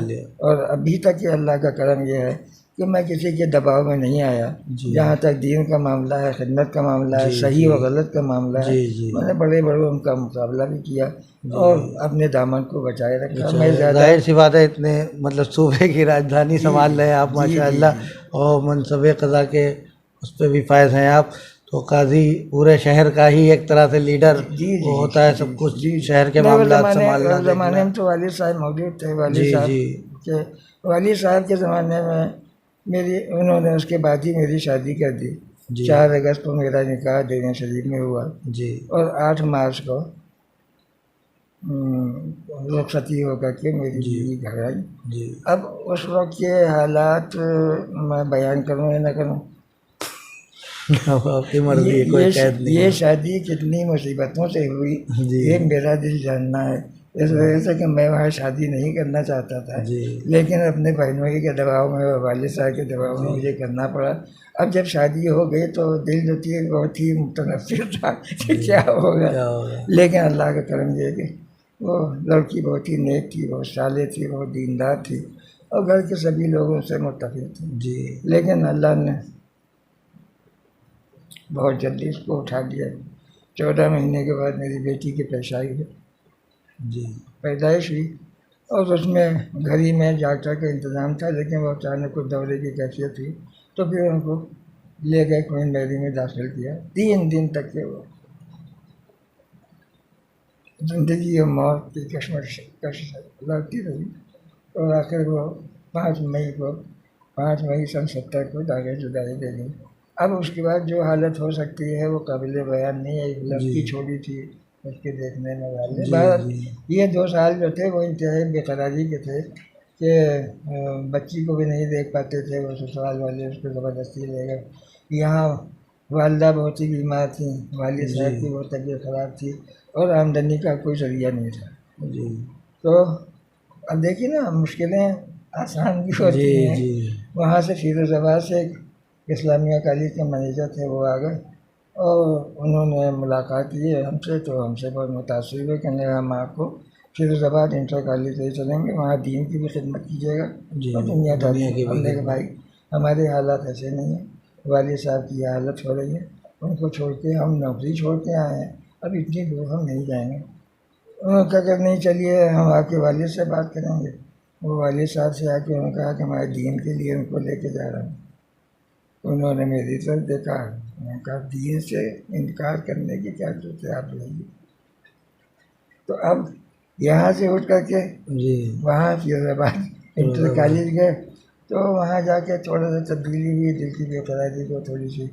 और अभी तक ये अल्लाह का करम ये है कि मैं किसी के दबाव में नहीं आया। जहाँ तक दीन का मामला है, खिदमत का मामला है, सही और गलत का मामला है, मैंने बड़े बड़े उनका मुकाबला भी किया और अपने दामन को बचाए रखा। मैं जाहिर सी बात है, इतने मतलब सूबे की राजधानी संभाल रहे हैं आप माशाअल्लाह और मनसब क़ज़ा के उस पर भी फायज हैं आप। तो काजी पूरे शहर का ही एक तरह से लीडर वो होता है, सब कुछ शहर के मामला संभालना। ज़माने में तो वालिद साहब मौजूद थे। वालिद साहब के ज़माने में उन्होंने उसके बाद ही मेरी शादी कर दी। 4 अगस्त को मेरा निकाह देने शरीफ में हुआ जी। और 8 मार्च को रुखसती होकर के मेरी बीवी घर आई जी। अब उस वक्त के हालात मैं बयान करूँ या न करूँ, आपकी मर्जी, कोई कैद नहीं। ये शादी कितनी मुसीबतों से हुई ये मेरा दिल जानना है। इस वजह से कि मैं वहाँ शादी नहीं करना चाहता था लेकिन अपने बहनों के दबाव में, वालिद साहब के दबाव में मुझे करना पड़ा। अब जब शादी हो गई तो दिल जो थी बहुत ही मुतनफ़िर था कि क्या होगा, लेकिन अल्लाह का करम ये कि वो लड़की बहुत ही नेक थी, बहुत साले थी, बहुत दीनदार थी और घर के सभी लोगों से मुत्तफिक थे। जी लेकिन अल्लाह ने बहुत जल्दी इसको उठा लिया। 14 महीने के बाद मेरी बेटी की पेशाई है, जी पैदाइश हुई, और उसमें घर ही में डॉक्टर का इंतज़ाम था, लेकिन वो अचानक कुछ दौरे की कैफियत थी, तो फिर उनको ले गए क्वीन मैरी में दाखिल किया। 3 दिन तक के वो ज़िंदगी और मौत की कश्मकश लड़ती रही, और आखिर वो 5 मई सन 70 को दागे जुदाई दे दी। अब उसके बाद जो हालत हो सकती है वो काबिल बयान नहीं है। एक लड़की छोड़ी थी उसके देखने में वाले। जी बहरहाल जी ये 2 साल जो थे वो इंतहाई बेकरारी के थे कि बच्ची को भी नहीं देख पाते थे। वो ससुराल वाले उसको ज़बरदस्ती ले गए। यहाँ वालदा बहुत ही बीमार थी, वालिद साहब की बहुत तबीयत ख़राब थी, और आमदनी का कोई ज़रिया नहीं था। जी तो अब देखिए ना, मुश्किलें आसान भी होती जी हैं। जी वहाँ से फिरोज़ाबाद से एक इस्लामिया कॉलेज के मैनेजर थे, वो आ गए और उन्होंने मुलाकात की हमसे, तो हमसे बहुत मुतासिर हुए। कहने लगा हम आपको फिरोज़ाबाद इंटर कॉलेज ले चलेंगे, वहाँ दीन की भी खिदमत कीजिएगा जी और दुनियादारी। दुनिया की भी हमने कहा खिदमत। भाई हमारे हालात ऐसे नहीं हैं, वालिद साहब की ये हालत हो रही है, उनको छोड़ के हम नौकरी छोड़ के आए हैं, अब इतनी दूर हम नहीं जाएंगे। उन्होंने कहा कि नहीं चलिए हम आपके वालिद से बात करेंगे। वो वालिद साहब से आके उन्होंने कहा कि हमारे दीन के लिए उनको लेके जा रहा हूँ। उन्होंने मेरी तरफ देखा, उन्होंने कहा दीन से इनकार करने की क्या जरूरत है, आप रहिए। तो अब यहाँ से उठ करके जी वहाँ फिरोज़ाबाद इंटर कॉलेज गए, तो वहाँ जाके थोड़ा सा तब्दीली हुई, दिल की बेकरारी को थोड़ी सी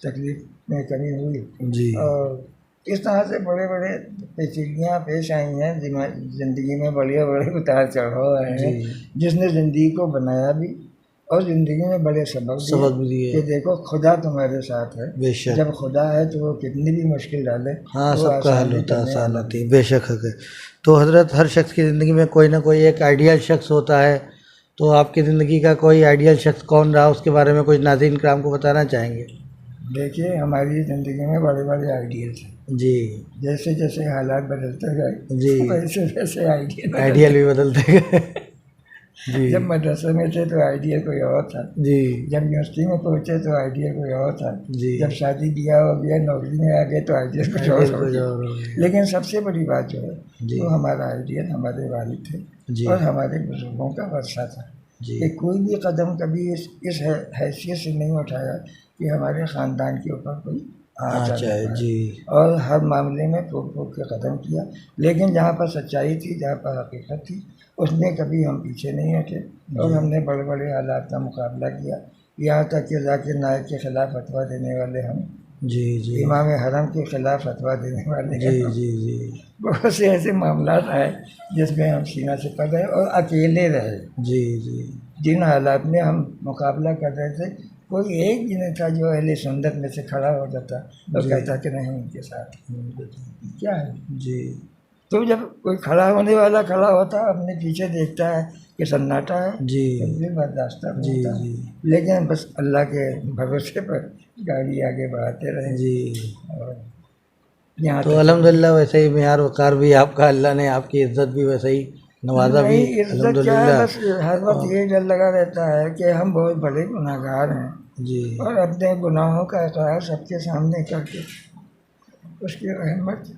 तकलीफ में कमी हुई, जी और इस तरह से बड़े बड़े पेचीदगियाँ पेश आई हैं ज़िंदगी में, बड़े बड़े उतार चढ़ाव आए हैं, जिसने ज़िंदगी को बनाया भी और ज़िंदगी में बड़े सबक भी दिए। कि देखो खुदा तुम्हारे साथ है, बेशक जब खुदा है तो वो कितनी भी मुश्किल डाले हाँ वो सबका हल आसानी होता है, करने आसान वाला होती है, बेशक है। तो हज़रत हर शख्स की ज़िंदगी में कोई ना कोई एक आइडियल शख्स होता है, तो आपकी ज़िंदगी का कोई आइडियल शख्स कौन रहा, उसके बारे में कुछ नाज़रीन कराम को बताना चाहेंगे? देखिए हमारी ज़िंदगी में बड़े बड़े आइडियल थे, जी जैसे जैसे हालात बदलते गए जी वैसे वैसे आइडियल भी बदलते गए। जी जब मदरसे में थे तो आइडियल कोई और था, जी जब यूनिवर्सिटी में पहुँचे तो आइडियल कोई और था, जी जब शादी ब्याह हो गया नौकरी में आ गए तो आइडियल कुछ और आइडियल हो कुछ गया। और हो गया। लेकिन सबसे बड़ी बात जो है जी वो हमारा आइडियल हमारे वालिद थे जी और हमारे बुजुर्गों का वर्षा था जी कि कोई भी कदम कभी इस हैसियत से नहीं उठाया कि हमारे ख़ानदान के ऊपर कोई हाँ आँच चाहे आए, जी और हर मामले में फूक फूक के कदम किया। लेकिन जहाँ पर सच्चाई थी, जहाँ पर हकीकत थी, उसमें कभी हम पीछे नहीं हटे और हमने बड़े बड़े हालात का मुकाबला किया। यहाँ तक कि जाकिर नाइक के ख़िलाफ़ फतवा देने वाले हम, जी जी इमाम हरम के ख़िलाफ़ फतवा देने वाले जी हैं। जी जी बहुत से ऐसे मामला आए जिसमें हम सीना से पड़ रहे और अकेले रहे। जी जी जिन हालात में हम मुकाबला कर रहे थे, कोई एक भी नहीं था जो अहले सुन्नत में से खड़ा हो जाता और कहता कि नहीं उनके साथ क्या है। जी तो जब कोई खड़ा होने वाला खड़ा होता है, अपने पीछे देखता है कि सन्नाटा है, जी तो फिर बर्दाश्त जी होता है। जी लेकिन बस अल्लाह के भरोसे पर गाड़ी आगे बढ़ाते रहे जी और यहाँ तो तक अल्हम्दुलिल्लाह वैसे ही मेहर वक़ार भी आपका, अल्लाह ने आपकी इज़्ज़त भी वैसे ही नवाजा भी नहीं, इज्जत क्या है, बस हर वक्त ये डर लगा रहता है कि हम बहुत बड़े गुनाहगार हैं जी और अपने गुनाहों का इकरार सबके सामने करके उसकी रहमत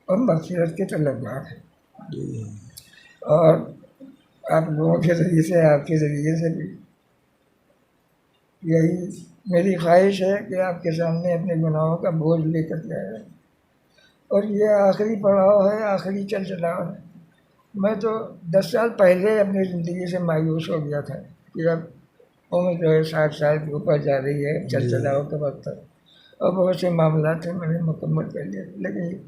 और मग़फ़िरत के तलबगार हैं। जी और आप लोगों के ज़रिए से, आपके ज़रिए से भी यही मेरी ख्वाहिश है कि आपके सामने अपने गुनाहों का बोझ लेकर के आए। और ये आखिरी पड़ाव है, आखिरी चल चलाव है। मैं तो 10 साल पहले अपनी ज़िंदगी से मायूस हो गया था कि अब उम्र जो है 60 साल के ऊपर जा रही है, चल चलाव के वक्त तक, और बहुत से मामला थे मैंने मुकम्मल कर लिए। लेकिन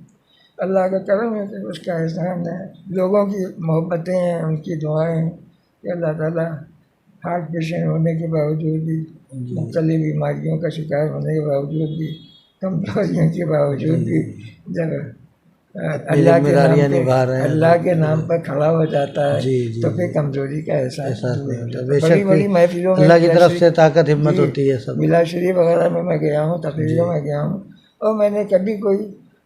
अल्लाह का करम है कि उसका एहसान है, लोगों की मोहब्बतें हैं, उनकी दुआएं हैं कि अल्लाह ताला हार्ट पेशेंट होने के बावजूद भी, मुख्तलिफ बीमारियों का शिकार होने के बावजूद भी, कमजोरियों के बावजूद भी, जब अल्लाह के नाम पे, अल्लाह के नाम पर खड़ा हो जाता है तो फिर कमजोरी का एहसास नहीं होता। बड़ी बड़ी महफिलों में अल्लाह की तरफ से ताकत हिम्मत होती है सब। मिलाद शरीफ वगैरह में मैं गया हूँ, तकरीरों में गया हूँ, और मैंने कभी कोई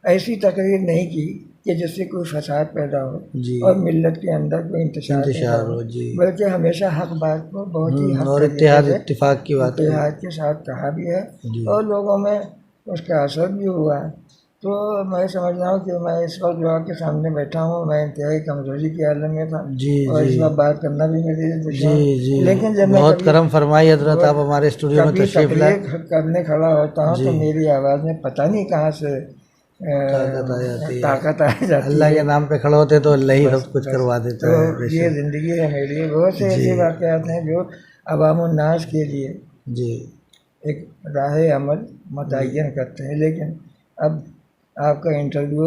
ऐसी तकरीर नहीं की कि जिससे कोई फसाद पैदा हो जी। और मिल्लत के अंदर कोई इंतशार पैदा इंतशार हो, हो जी। बल्कि हमेशा हक बात को बहुत ही हक और तरीके इत्तेहाद से इत्तिफाक की बात की इत्तेहाद के साथ कहा भी है जी। और लोगों में उसका असर भी हुआ है। तो मैं समझ रहा हूँ कि मैं इस वक्त जो आपके सामने बैठा हूँ, मैं इंतहाई कमजोरी के आलम में था जी और इस जी वक्त बात करना भी मेरे लिए जी दुश्मन। जी। लेकिन जब मैं बहुत कभी करम फरमाई हजरत, आप बहुत हमारे स्टूडियो में कभी तशरीफ़ लाए। तकरीर करने खड़ा होता हूँ तो जी। मेरी आवाज़ में पता नहीं कहाँ से ताकत आ जाती है, ताकत आ जाती अल्लाह है। के नाम पे खड़े होते तो अल्लाह ही बस सब कुछ बस करवा तो देता है। ये बेशक ज़िंदगी है मेरी। बहुत से जी ऐसे वाक़यात हैं जो अवामुन्नास के लिए जी एक राह अमल मुतय्यन करते हैं, लेकिन अब आपका इंटरव्यू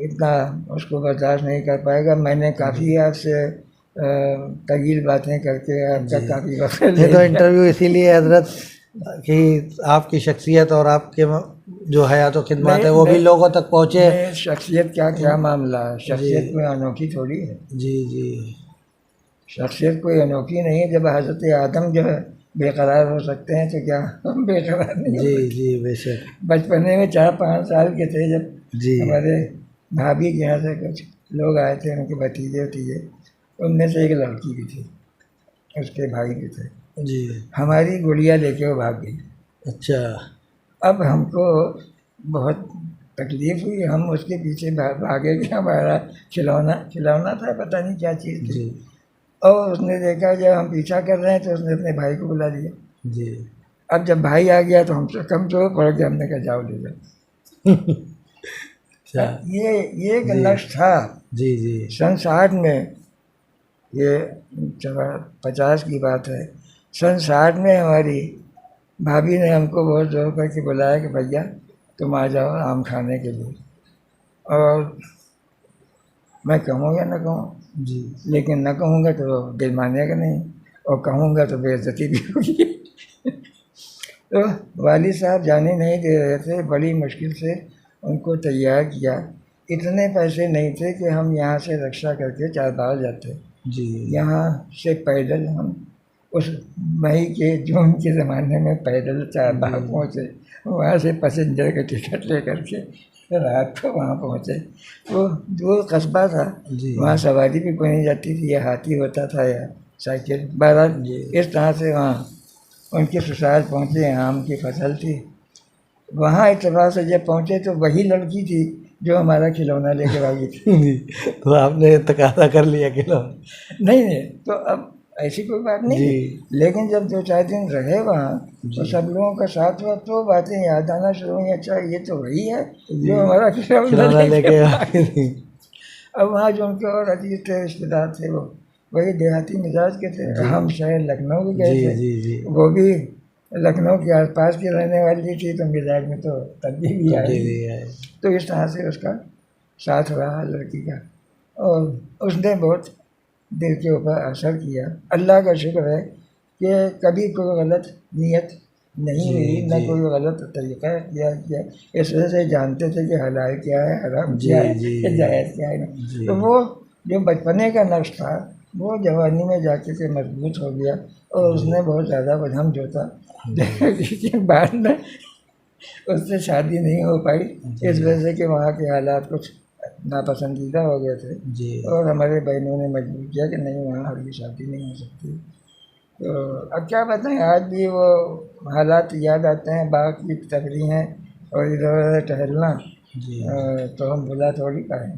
इतना उसको बर्दाश्त नहीं कर पाएगा। मैंने काफ़ी आपसे तवील बातें करके आपका जी। काफ़ी वक्त ये ले तो लिया। इंटरव्यू इसीलिए हजरत कि आपकी शख्सियत और आपके जो हयात और खिदमत है वो भी लोगों तक पहुँचे। नहीं, शख्सियत क्या क्या मामला है, जी शख्सियत कोई अनोखी थोड़ी है। जी जी शख्सियत कोई अनोखी नहीं है। जब हज़रत आदम जो है बेकरार हो सकते हैं तो क्या हम बेकरार नहीं हो जी सकते? जी बेशक बचपने में 4-5 साल के थे जब जी हमारे भाभी के यहाँ से कुछ लोग आए थे, उनके भतीजे भतीजे, उनमें से एक लड़की भी थी, उसके भाई भी थे। जी। हमारी गुड़िया लेके वो भाग गई। अच्छा अब हमको बहुत तकलीफ़ हुई, हम उसके पीछे भागे कि हमारा खिलौना खिलौना था, पता नहीं क्या चीज़ थी। जी और उसने देखा जब हम पीछा कर रहे हैं तो उसने अपने भाई को बुला लिया। जी। अब जब भाई आ गया तो हमसे कमज़ोर पड़ गया, हमने कहा जाओ ले जाओ। अच्छा ये एक जी नक्श था जी जी सन 60 में, ये 50 की बात है। सन 60 में हमारी भाभी ने हमको बहुत जोर करके बुलाया कि भैया तुम आ जाओ आम खाने के लिए। और मैं कहूँगा न कहूँ, जी लेकिन न कहूँगा तो दिल मानेगा नहीं, और कहूँगा तो बेइज्जती भी होगी। तो वालिद साहब जाने नहीं दे रहे थे, बड़ी मुश्किल से उनको तैयार किया। इतने पैसे नहीं थे कि हम यहाँ से रक्षा करके चारबाग जाते। जी यहाँ से पैदल हम उस मई के जून के ज़माने में पैदल चारबाग जी पहुँचे, वहाँ से पैसेंजर का टिकट लेकर के रात को वहाँ पहुँचे। वो दूर कस्बा था, जी वहाँ सवारी भी कोई नहीं जाती थी, या हाथी होता था या साइकिल। बहरहाल जी इस तरह से वहाँ उनके ससुराल पहुँचे, आम की फसल थी। वहाँ इत्तेफाक से जब पहुँचे तो वही लड़की थी जो हमारा खिलौना लेके भागी थी। जी। तो आपने तकादा कर लिया खिलौना। नहीं नहीं, तो अब ऐसी कोई बात नहीं जी थी। लेकिन जब 2-4 दिन रहे वहाँ तो जी सब लोगों का साथ हुआ तो बातें याद आना शुरू हुई, अच्छा ये तो वही है जी। जो हमारा खिलौना खिलौना लेके लेके भागी। आके थी। अब वहाँ जो उनके और अजीज थे, रिश्तेदार थे, वो वही देहाती मिजाज के थे। जी हम शहर लखनऊ भी गए जी थे, जी जी। वो भी लखनऊ के आसपास की रहने वाली थी, तो मिजाज में तो तब्दीली आई। तब्दीली है तो इस तरह से उसका साथ रहा लड़की का, और उसने बहुत दिल के ऊपर असर किया। अल्लाह का शुक्र है कि कभी कोई गलत नीयत नहीं जी हुई, न जी कोई गलत तरीका किया। इस वजह से जानते थे कि हलाल क्या है, हराम जी क्या है, जी जायज़ क्या है। जी तो वो जो बचपने का नक्श था वो जवानी में जाके के मजबूत हो गया, और जी उसने बहुत ज़्यादा वजह जोता। जी लेकिन बाद में उससे शादी नहीं हो पाई, इस जी वजह से कि वहाँ के हालात कुछ नापसंदीदा हो गए थे, जी और हमारे बहनों ने मजबूर किया कि नहीं वहाँ हमारी शादी नहीं हो सकती। तो अब क्या बताएं, आज भी वो हालात याद आते हैं, बाग की तकरीहें और इधर उधर टहलना, जी तो हम भुला थोड़ी पाए।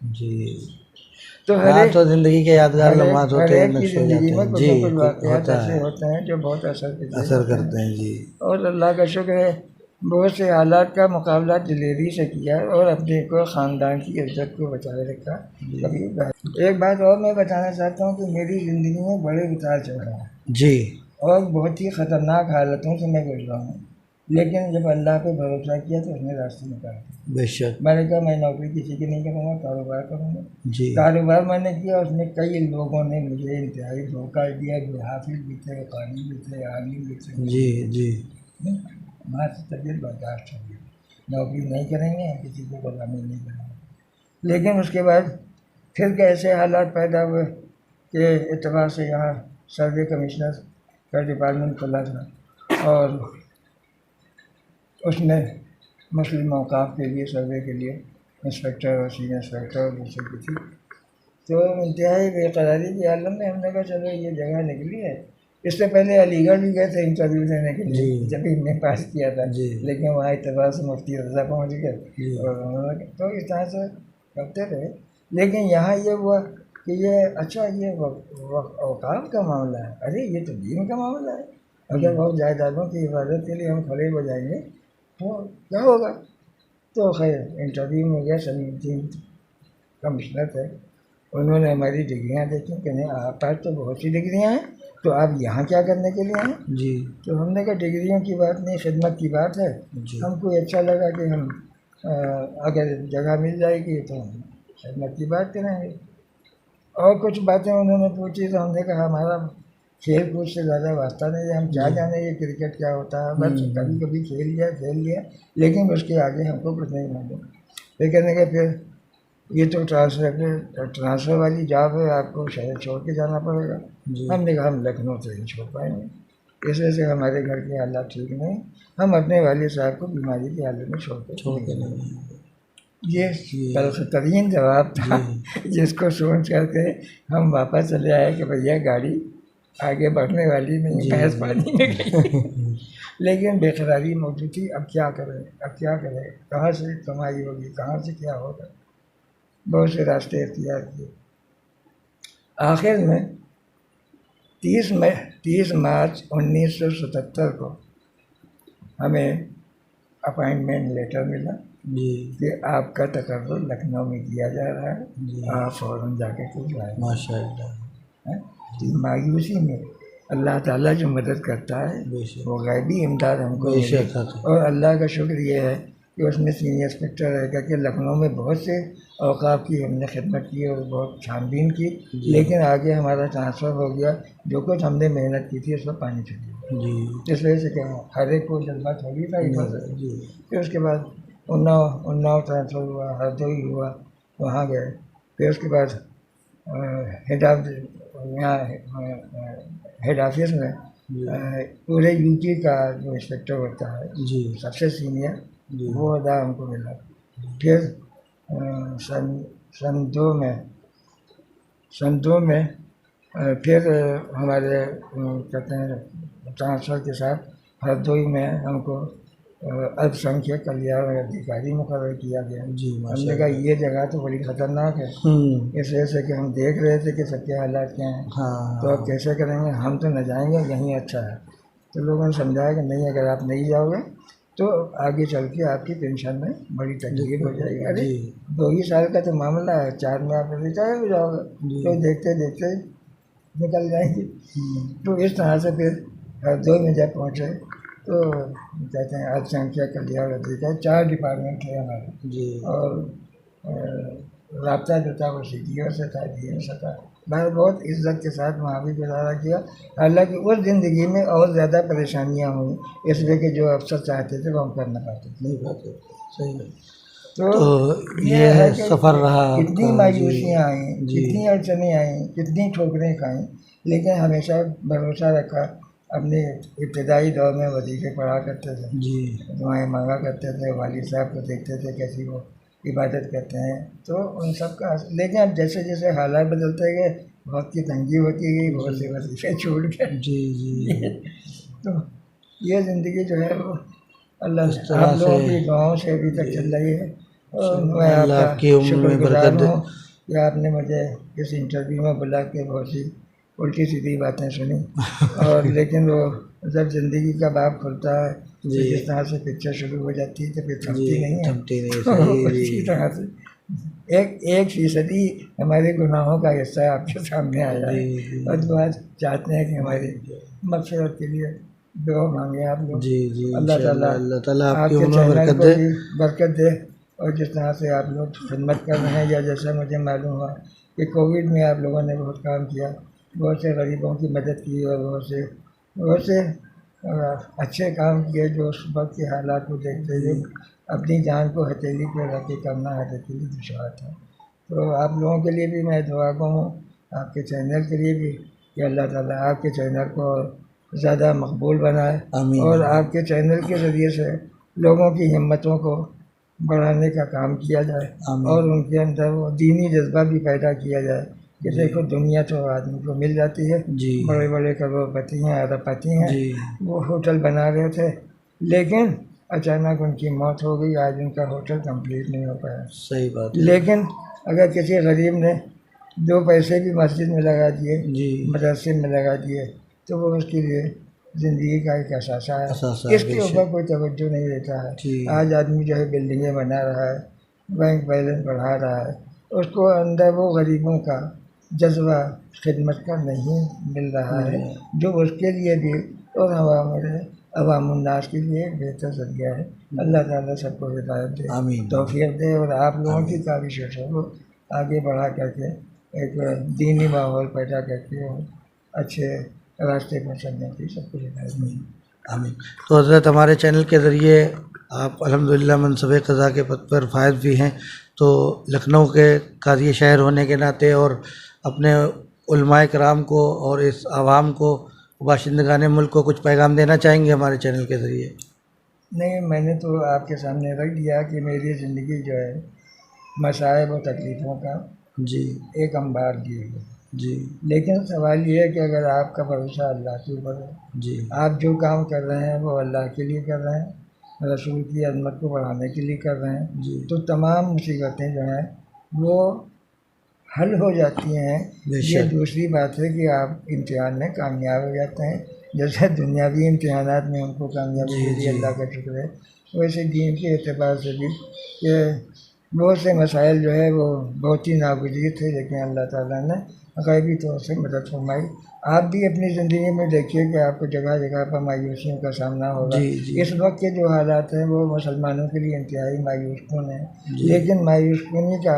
जी। तो हाँ तो ज़िंदगी के यादगार लम्हात हर होते हैं, एक की नक्श हो ज़िंदगी जाते में हैं कुछ जी। न कुछ कुछ वाक़यात होता ऐसे है, होते हैं जो बहुत असर करते असर होते हैं। करते हैं जी और अल्लाह का शुक्र है बहुत से हालात का मुकाबला दिलेरी से किया और अपने को ख़ानदान की इज्जत को बचाए रखा। जी कभी एक बात और मैं बताना चाहता हूँ कि मेरी ज़िंदगी में बड़े उतार चढ़ाव हैं जी और बहुत ही ख़तरनाक हालतों से मैं गुजरा हूँ, लेकिन जब अल्लाह पे भरोसा किया तो उसने रास्ते निकाल दिए। बेशक मैंने कहा मैं नौकरी किसी की नहीं करूँगा, कारोबार करूँगा। जी कारोबार मैंने किया, उसमें कई लोगों ने मुझे इंतहाई धोखा दिया, जो हाफिज भी थे, कारी भी थे, आलिम भी थे। जी जी वहाँ से तबीयत बर्दाश्त हो गई, नौकरी नहीं करेंगे, किसी को गुलामी नहीं करेंगे। लेकिन उसके बाद फिर कैसे हालात पैदा हुए कि इतवार से यहाँ सर्वे कमिश्नर का डिपार्टमेंट खुला था, और उसने मुस्लिम औकाफ के लिए सर्वे के लिए इंस्पेक्टर और सीनियर इंस्पेक्टर और दूसरे की थी। तो इंतहाई बेकरारी की हालत में हमने कहा चलो ये जगह निकली है। इससे पहले अलीगढ़ भी गए थे इंटरव्यू देने के लिए जी। जब हमने पास किया था, जी। लेकिन वहाँ इतफाक से मुफ्ती रजा पहुँच जी। गए और उन्होंने तो इस तरह से करते रहे। लेकिन यहाँ ये हुआ कि ये अच्छा ये औकाफ का मामला है, अरे ये तो दीन का मामला है। अगर बहुत जायदादों की हिफाजत के लिए हम खड़े हो जाएंगे तो क्या होगा। तो खैर इंटरव्यू में गया, सलीमुद्दीन कमिश्नर थे, उन्होंने हमारी डिग्रियाँ देखी कि नहीं आप पास तो बहुत सी डिग्रियाँ हैं, तो आप यहाँ क्या करने के लिए आए। जी। तो हमने कहा डिग्रियों की बात नहीं, खिदमत की बात है। हमको अच्छा लगा कि हम अगर जगह मिल जाएगी तो हम खिदमत की बात करेंगे। और कुछ बातें उन्होंने पूछी तो हमने कहा हमारा खेल कूद से ज़्यादा वास्ता नहीं है, हम क्या जाने ये क्रिकेट क्या होता है, बस कभी कभी खेल लिया, लेकिन उसके आगे हमको कुछ नहीं मालूम। फिर कहने के फिर ये तो ट्रांसफ़र वाली जॉब है, आपको शहर छोड़ के जाना पड़ेगा। हमने कहा हम लखनऊ से नहीं छोड़ पाएंगे, इस वजह से हमारे घर के हालात ठीक नहीं, हम अपने वालिद साहब को बीमारी की हालत में छोड़ के नहीं। ये तल्ख़ तरीन जवाब था जिसको सोच करके हम वापस चले आए कि भैया गाड़ी आगे बढ़ने वाली नहीं, भैंस पानी में गई। लेकिन बेकरारी मौजूद थी, अब क्या करें, कहाँ से कमाई होगी, कहाँ से क्या होगा। बहुत से रास्ते इख्तियार किए। आखिर में 30 मार्च 1977 को हमें अपॉइंटमेंट लेटर मिला कि आपका तकर्रुर लखनऊ में किया जा रहा है, आप फ़ौरन जाके कुछ आए। माशाअल्लाह। मायूसी में अल्लाह ताला जो मदद करता है वो गैबी इमदाद हमको मिली। और अल्लाह का शुक्र ये है कि उसमें सीनियर इंस्पेक्टर रह करके लखनऊ में बहुत से औकाफ की हमने खिदमत की और बहुत छानबीन की, लेकिन आगे हमारा ट्रांसफ़र हो गया। जो कुछ हमने मेहनत की थी उसमें पानी चली गया। इस वजह से क्या हर एक को जज्बा थोड़ी था इधर से। फिर उसके बाद उन्नाव ट्रांसफ़र हुआ, हरदोई हुआ, वहाँ गए। फिर उसके बाद हेड ऑफिस में पूरे यूटी का जो इंस्पेक्टर होता है सबसे सीनियर, वो अदा हमको मिला। फिर सन 2 में फिर हमारे कहते हैं ट्रांसफ़र के साथ हरदोई में हमको अल्पसंख्यक कल्याण अधिकारी मुकर्रर किया गया। हमने कहा ये जगह तो बड़ी ख़तरनाक है, इस वजह से कि हम देख रहे थे कि सबके हालात क्या हैं। तो अब कैसे करेंगे, हम तो न जाएंगे, यहीं अच्छा है। तो लोगों ने समझाया कि नहीं, अगर आप नहीं जाओगे तो आगे चल के आपकी पेंशन में बड़ी तकलीफ हो जाएगी। अरे 2 ही साल का तो मामला है, 4 में आप रिटायर हो जाओगे, तो देखते देखते निकल जाएंगे। तो इस तरह से फिर हरदोई में जब पहुँचे तो कहते हैं अल्पसंख्यक कल्याण अधिकारी, 4 डिपार्टमेंट थे हमारे। और राब्ता जो था वो CDO से था, DM से था। मैं बहुत इज्जत के साथ वहाँ भी गुजारा किया। हालांकि उस ज़िंदगी में और ज़्यादा परेशानियाँ हुई, इसलिए कि जो अफसर चाहते थे वो हम कर नहीं पाते। सही है। तो ये है कि सफ़र रहा, कितनी मायूसियाँ आई, कितनी अड़चनें आई, कितनी ठोकरें खाई, लेकिन हमेशा भरोसा रखा। अपने इब्तदाई दौर में वजीफ़े पढ़ा करते थे, दुआएं मांगा करते थे, वालिद साहब को देखते थे कैसी वो इबादत करते हैं, तो उन सब का। लेकिन अब जैसे जैसे हालात बदलते गए, बहुत की तंगी होती गई, बहुत से वजीफ़े छूट गए। तो ये ज़िंदगी जो है वो अल्लाह आप लोगों की दुआओं से अभी तक चल रही है। और मैं आपका शुक्रगुज़ार हूँ कि आपने मुझे इस इंटरव्यू में बुला के बहुत सी उल्टी सीधी बातें सुनी। और लेकिन वो जब ज़िंदगी का बाब खुलता है तो जिस तरह से पिक्चर शुरू हो जाती है तो फिर थमती नहीं है। उसी तरह से 1% हमारे गुनाहों का हिस्सा आपके सामने आया है, और दुआ चाहते हैं कि हमारी मग़फ़िरत के लिए दुआ मांगे आप लोग। अल्लाह ताला आपके चैनल को भी बरकत दे। और जिस तरह से आप लोग खिदमत कर रहे हैं, या जैसा मुझे मालूम हुआ कि कोविड में आप लोगों ने बहुत काम किया, बहुत से गरीबों की मदद की, और बहुत से अच्छे काम किए जो उस वक्त के हालात को देखते हुए अपनी जान को हथेली पर रख के करना हथेली दुश्वार था। तो आप लोगों के लिए भी मैं दुआ को हूँ, आपके चैनल के लिए भी, कि अल्लाह ताला आपके चैनल को ज़्यादा मकबूल बनाए, और आपके चैनल के ज़रिए से लोगों की हिम्मतों को बढ़ाने का काम किया जाए आमीन। और उनके अंदर वो दीनी जज्बा भी पैदा किया जाए कि देखो दुनिया तो आदमी को मिल जाती है, जी बड़े बड़े करोड़पति हैं, अरबपति हैं, जी वो होटल बना रहे थे, लेकिन अचानक उनकी मौत हो गई, आज उनका होटल कंप्लीट नहीं हो पाया। सही बात है। लेकिन अगर किसी गरीब ने 2 पैसे भी मस्जिद में लगा दिए, जी मदरसे में लगा दिए, तो वो उसके लिए ज़िंदगी का एक असासा है। असासा है, इसके ऊपर कोई तवज्जो नहीं देता है। जी आज आदमी जो है बिल्डिंगें बना रहा है, बैंक बैलेंस बढ़ा रहा है, उसको अंदर वो गरीबों का जज्बा खिदमत का नहीं मिल रहा है, जो उसके लिए भी और अवामुन्नास के लिए एक बेहतर जरिया है। अल्लाह ताला सबको हिदायत दे, आमीन। तौफीक दे और आप लोगों की काविशों को आगे बढ़ा करके एक दीनी माहौल पैदा करके और अच्छे रास्ते पर चलने की सबको हिदायत दे। आमीन। तो हज़रत हमारे चैनल के ज़रिए आप अल्हम्दुलिल्लाह मनसब क़ज़ा के पद पर फायज भी हैं, तो लखनऊ के काज़ी शहर होने के नाते और अपने उलमाए कराम को और इस आवाम को, बाशिंदगान मुल्क को कुछ पैगाम देना चाहेंगे हमारे चैनल के ज़रिए? नहीं, मैंने तो आपके सामने रख दिया कि मेरी ज़िंदगी जो है मसाइब और तकलीफ़ों का जी एक अंबार दिए है। जी लेकिन सवाल ये है कि अगर आपका भरोसा अल्लाह के ऊपर है, जी आप जो काम कर रहे हैं वो अल्लाह के लिए कर रहे हैं, रसूल की अज़मत को बढ़ाने के लिए कर रहे हैं, जी तो तमाम मुसीबतें जो हैं वो हल हो जाती हैं। ये बेशक दूसरी बात है कि आप इम्तिहान में कामयाब हो जाते हैं, जैसे दुनियावी इम्तिहानात में उनको कामयाबी जी, मिली, जी। अल्लाह का शुक्र है, वैसे दीन के एतबार से भी ये बहुत से मसाइल जो है वो बहुत ही नागुज़ीर थे, लेकिन अल्लाह ताला ने गैबी तौर से मदद फरमाई। आप भी अपनी ज़िंदगी में देखिए कि आपको जगह जगह पर मायूसियों का सामना होगा। जी जी इस वक्त के जो हालात हैं वो मुसलमानों के लिए इंतहाई मायूसकुन है, जी लेकिन मायूसकुनी का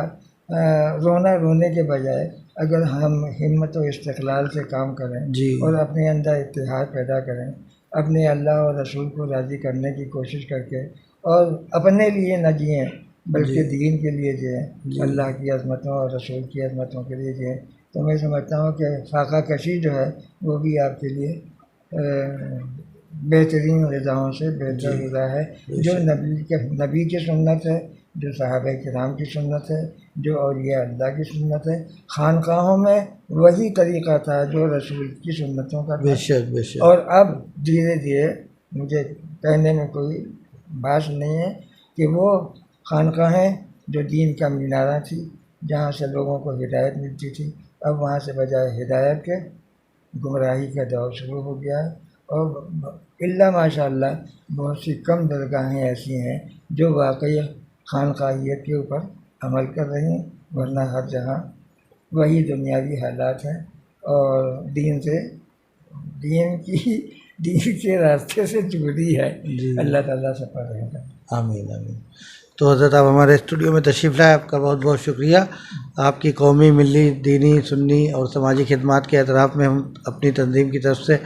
रोना रोने के बजाय अगर हम हिम्मत और इस्तिक़लाल से काम करें जी और अपने अंदर इत्तेहाद पैदा करें, अपने अल्लाह और रसूल को राज़ी करने की कोशिश करके और अपने लिए न जिएँ बल्कि जी दीन के लिए जिएँ, जी अल्लाह की अज़मतों और रसूल की अज़मतों के लिए जिएँ, तो मैं समझता हूँ कि फाका कशी जो है वो भी आपके लिए बेहतरीन ग़िज़ाओं से बेहतर जी ग़िज़ा है, जो बेशक नबी की सुन्नत है, जो सहाबा किराम की सुन्नत है, जो औलिया अल्लाह की सुन्नत है। खानकाहों में वही तरीक़ा था जो रसूल की सुन्नतों का था, बेशक बेशक और अब धीरे धीरे मुझे कहने में कोई बात नहीं है कि वो खानकाहें जो दीन का मीनारा थी, जहाँ से लोगों को हिदायत मिलती थी, अब वहाँ से बजाय हिदायत के गुमराही का दौर शुरू हो गया है। और इल्ला माशाअल्लाह बहुत सी कम दरगाहें ऐसी हैं जो वाकई खानकाहियत के ऊपर अमल कर रही हैं, वरना हर जगह वही दुनियावी हालात हैं और दीन के रास्ते से दूरी है। जी अल्लाह ताला सब पर रहेगा। आमीन आमीन। तो हज़रत आप हमारे स्टूडियो में तशरीफ़ लाए, आपका बहुत बहुत शुक्रिया। आपकी कौमी, मिली, दीनी, सुन्नी और समाजी खिदमात के एतराफ़ में हम अपनी तंजीम की तरफ से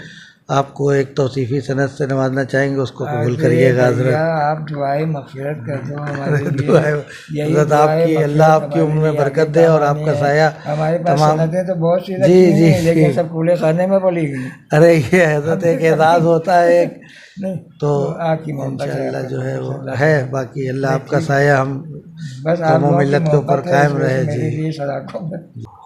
आपको एक तौसीफ़ी सनद से नवाजना चाहेंगे, उसको कबूल करिएगा हज़रत। आप दुआए मग़फ़िरत कर दो हमारे लिए। दुआएं यही हज़रत आपकी, अल्लाह आपकी उम्र में बरकत दे और आपका साया हमारे पास तमाम। सनदें तो बहुत सी जी रखी जी हैं, लेकिन सब कूड़े खाने में पड़ी गई। अरे ये हज़रत एक एजाज़ होता है एक, नहीं तो आपकी मोहब्बत है, इंशाअल्लाह आपका जो है वो अल्लाह है। से। बाकी अल्लाह नहीं, आपका ठीक है। साया हम बस आप कौम लोगों की मिल्लत के ऊपर मोहब्बत है, कायम इस वजह रहे। से मेरे जी लिए सलाखों में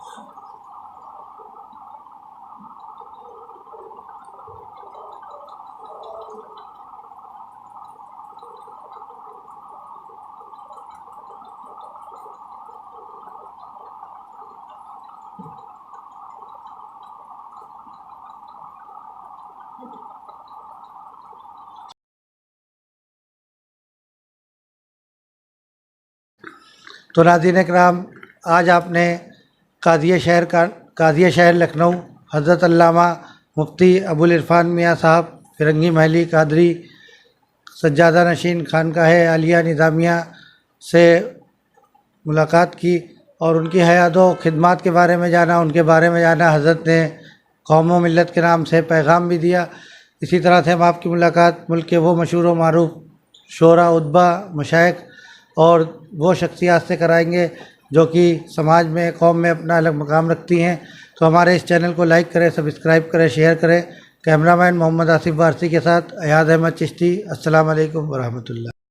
तो नाज़रीन कराम, आज आपने काज़ी शहर लखनऊ हज़रत अल्लामा मुफ्ती अबुल इरफ़ान मियाँ साहब फ़िरंगी महली कादरी सज्जादा नशीन खानकाह आलिया निज़ामिया से मुलाकात की और उनकी हयात व खिदमात के बारे में जाना, उनके बारे में जाना। हज़रत ने कौम व मिल्लत के नाम से पैगाम भी दिया। इसी तरह से हम आपकी मुलाकात मुल्क के वो मशहूर व मारूफ शोरा, उद्बा, मशाइख और वो शख्सियात से कराएंगे जो कि समाज में, कौम में अपना अलग मकाम रखती हैं। तो हमारे इस चैनल को लाइक करें, सब्सक्राइब करें, शेयर करें कैमरामैन मोहम्मद आसिफ वारसी के साथ अयाद अहमद चिश्ती। अस्सलाम वालेकुम वरहमतुल्लाह।